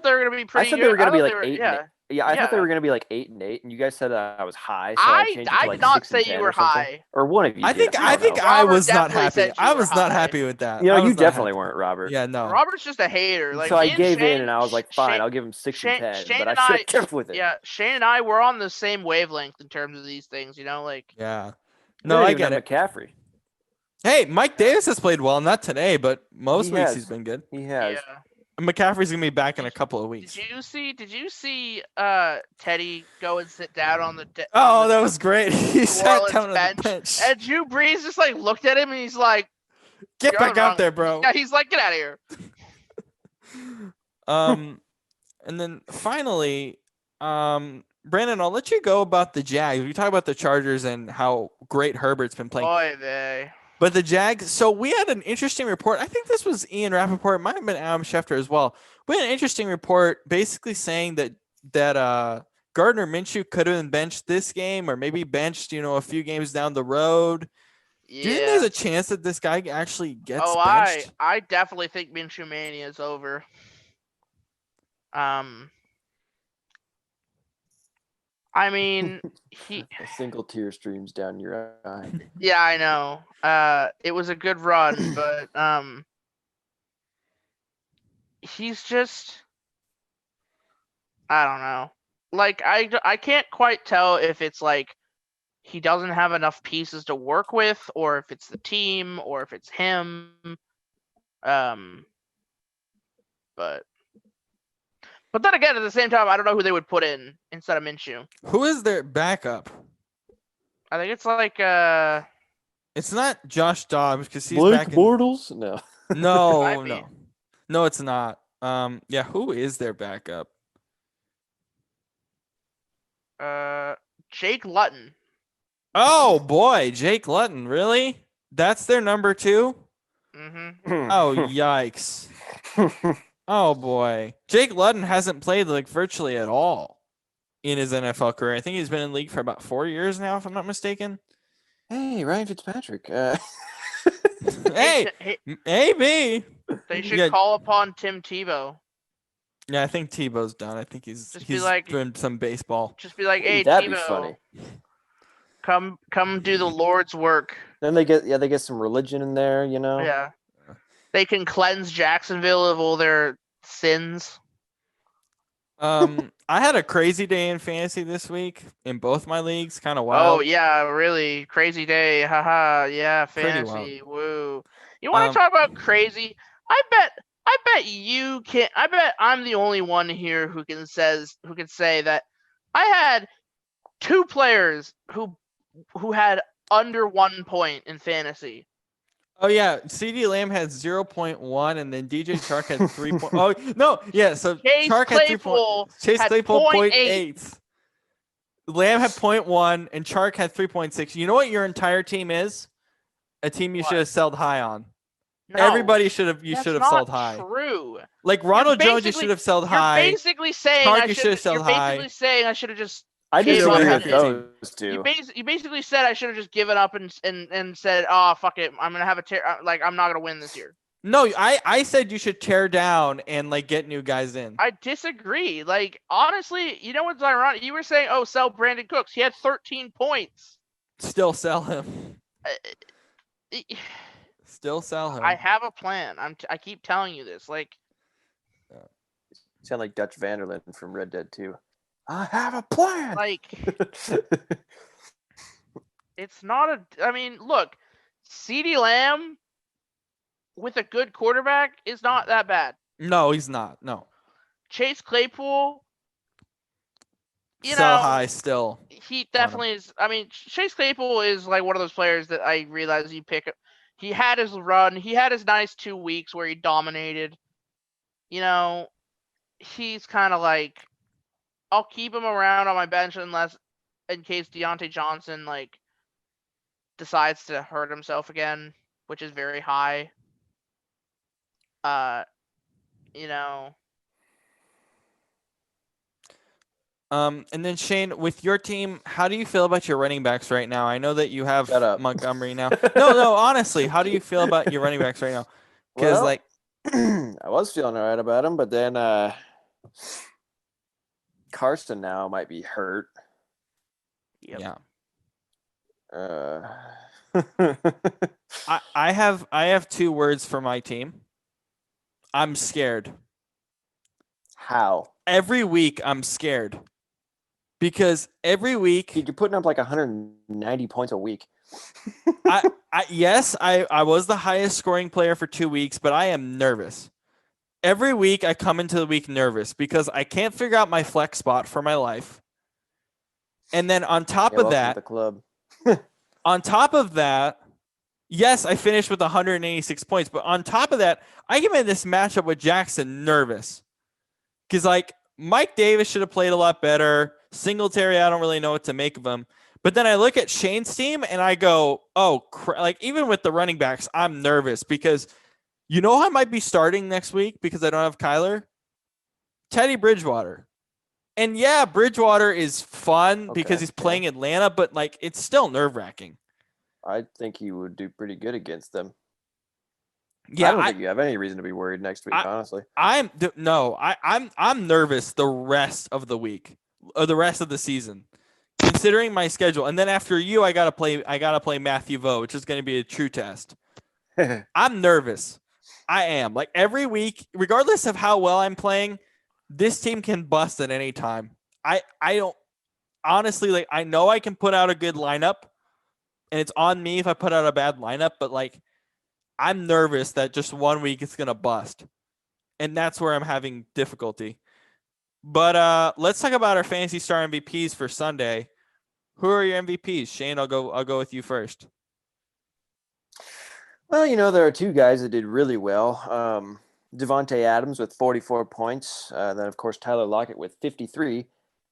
they were going to be pretty I said good. they were going to be like they were- 8. Yeah. Yeah, I thought they Yeah. were going to be like 8-8, and you guys said I was high. So I changed it to I like did not 6 say and you 10 were or something. high. Or one of you. I think did. I think don't I Robert was not definitely happy. said you I were was not high. happy with that. know. I You was not definitely happy. weren't, Robert. Yeah, no. Robert's just a hater. Like so I me and gave in, Shane- and I was like, fine, Shane- I'll give him 6 Shane- and 10. Shane But I and should I- have kept with it. Yeah, Shane and I were on the same wavelength in terms of these things. Like. Yeah. We No, don't I even get have it. McCaffrey. Hey, Mike Davis has played well, not today, but most He weeks has. he's been good. He has. Yeah. McCaffrey's gonna be back in a couple of weeks. Did you see Teddy go and sit down on the Oh, that was great. He sat Orleans down on the bench. bench. And Drew Brees just like looked at him and he's like, Get "You're on back the out wrong-" there, bro. Yeah, he's like, get out of here. And then finally, Brandon, I'll let you go about the Jags. We talk about the Chargers and how great Herbert's been playing. Boy, they. But the Jags, so we had an interesting report. I think this was Ian Rappaport. It might have been Adam Schefter as well. We had an interesting report basically saying that Gardner Minshew could have been benched this game or maybe benched, a few games down the road. Yeah. Do you think there's a chance that this guy actually gets Oh, benched? I definitely think Minshew Mania is over. I mean, A single tear streams down your eye. yeah, I know. It was a good run, but he's just, I don't know. Like I can't quite tell if it's like he doesn't have enough pieces to work with, or if it's the team, or if it's him. But then again, at the same time, I don't know who they would put in instead of Minshew. Who is their backup? I think it's like It's not Josh Dobbs because he's Blake back in. Bortles? No. No, Might be. no, it's not. Yeah, who is their backup? Jake Luton. Oh boy, Jake Luton, really? That's their number 2? Mm-hmm. Oh yikes! Oh boy, Jake Luton hasn't played like virtually at all in his NFL career. I think he's been in the league for about 4 years now, if I'm not mistaken. Hey, Ryan Fitzpatrick. Hey, maybe. They should Yeah. call upon Tim Tebow. Yeah, I think Tebow's done. I think he's Just be like- doing some baseball. Just be like, hey, That'd be Tebow, funny. come do the Lord's work. Then they get some religion in there, Yeah. They can cleanse Jacksonville of all their sins. I had a crazy day in fantasy this week in both my leagues. Kind of wild. Oh yeah, really crazy day. Haha. Yeah, Pretty fantasy. Woo. You want Um, to talk about crazy? I bet you can. I bet I'm the only one here who can say that I had 2 players who had under 1 point in fantasy. Oh yeah, CD Lamb had 0.1, and then DJ Chark had 3. Oh no, yeah. So Chase Chark had 3. Claypool Chase had Claypool 0.8. 0.8. Lamb had 0.1, and Chark had 3.6. You know what your entire team is? A team you What? should have sold high on. No, Everybody should have. You that's should have not sold high. True. Like Ronald Jones, you basically- should have sold You're high. basically saying Chark, I you should. should've sold You're high. basically saying I should have just. I Gave disagree up with on those two. You basically said I should have just given up and said, "Oh fuck it, I'm gonna have a tear. Like I'm not gonna win this year." No, I said you should tear down and like get new guys in. I disagree. Like honestly, you know what's ironic? You were saying, "Oh, sell Brandon Cooks. He had 13 points." Still sell him. I Still sell him. have a plan. I keep telling you this. Like, sound like Dutch Vanderlyn from Red Dead 2. I have a plan. Like, it's not a. I mean, look, CeeDee Lamb with a good quarterback is not that bad. No, he's not. No. Chase Claypool, High still. he definitely is. I mean, Chase Claypool is like one of those players that I realize you pick up. He had his run. He had his nice 2 weeks where he dominated. He's kind of like, I'll keep him around on my bench in case Deontay Johnson decides to hurt himself again, which is very high. And then Shane, with your team, how do you feel about your running backs right now? I know that you have Montgomery now. No, honestly, how do you feel about your running backs right now? Because I was feeling all right about him, but then Carson now might be hurt. Yep. Yeah. I have 2 words for my team. I'm scared. How? Every week I'm scared. Because every week you're putting up like 190 points a week. I was the highest scoring player for 2 weeks, but I am nervous. Every week I come into the week nervous because I can't figure out my flex spot for my life. And then on top of that, the club. on top of that, yes, I finished with 186 points, but on top of that, I came in this matchup with Jackson nervous. Because Mike Davis should have played a lot better. Singletary, I don't really know what to make of him. But then I look at Shane's team and I go, oh, even with the running backs, I'm nervous because I might be starting next week because I don't have Kyler? Teddy Bridgewater. And yeah, Bridgewater is fun because he's playing Atlanta, but it's still nerve-wracking. I think he would do pretty good against them. Yeah, I don't think you have any reason to be worried next week, honestly. I'm nervous the rest of the week or the rest of the season, considering my schedule. And then after you, I gotta play Matthew Vo, which is going to be a true test. I'm nervous. I am every week, regardless of how well I'm playing, this team can bust at any time. I don't honestly I know I can put out a good lineup, and it's on me if I put out a bad lineup, but I'm nervous that just 1 week it's going to bust. And that's where I'm having difficulty. But let's talk about our Fantasy Star MVPs for Sunday. Who are your MVPs? Shane, I'll go with you first. Well, there are 2 guys that did really well. Devontae Adams with 44 points. Then, of course, Tyler Lockett with 53.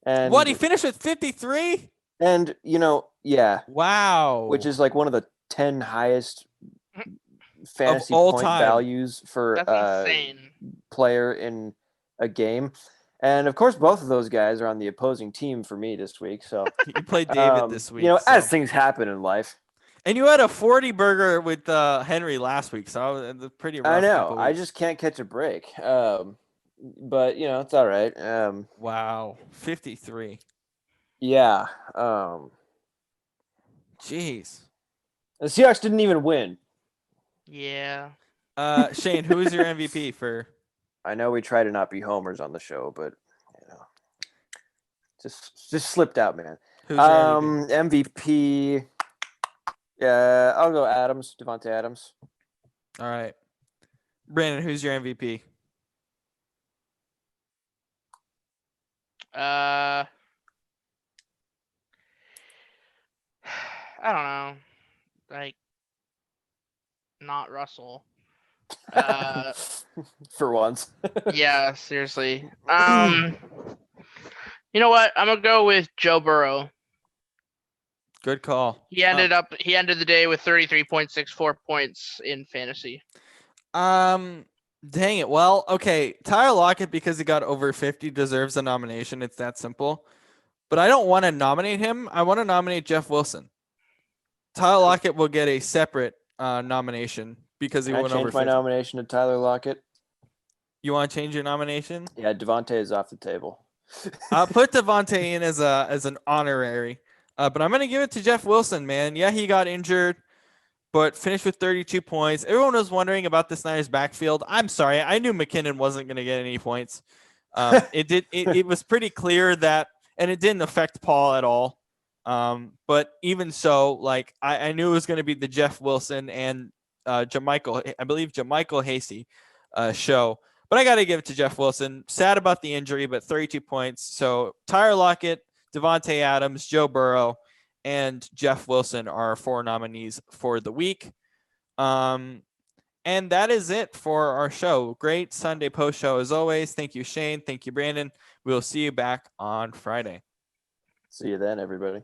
And what? He finished with 53? And, yeah. Wow. Which is one of the 10 highest fantasy point values for a player in a game. And of course, both of those guys are on the opposing team for me this week. So you played David this week. As things happen in life. And you had a 40 burger with Henry last week, so it was pretty rough. I know. I just can't catch a break. But it's all right. Wow, 53. Yeah. Jeez. The Seahawks didn't even win. Yeah. Shane, who is your MVP for? I know we try to not be homers on the show, but just slipped out, man. Who's your MVP? Yeah, I'll go Adams, Devontae Adams. All right. Brandon, who's your MVP? I don't know. Not Russell. For once. Yeah, seriously. You know what? I'm gonna go with Joe Burrow. Good call. He ended the day with 33.64 points in fantasy. Dang it. Well, okay. Tyler Lockett, because he got over 50, deserves a nomination. It's that simple. But I don't want to nominate him. I want to nominate Jeff Wilson. Tyler Lockett will get a separate nomination because he went over 50. Change my nomination to Tyler Lockett. You want to change your nomination? Yeah, Devontae is off the table. I'll put Devontae in as an honorary. But I'm going to give it to Jeff Wilson, man. Yeah, he got injured, but finished with 32 points. Everyone was wondering about this Niners backfield. I'm sorry. I knew McKinnon wasn't going to get any points. It was pretty clear that, and it didn't affect Paul at all. But even so, like I knew it was going to be the Jeff Wilson and Jermichael Hasty show. But I got to give it to Jeff Wilson. Sad about the injury, but 32 points. So Tyler Lockett, Devontae Adams, Joe Burrow, and Jeff Wilson are our 4 nominees for the week. And that is it for our show. Great Sunday post show as always. Thank you, Shane. Thank you, Brandon. We'll see you back on Friday. See you then, everybody.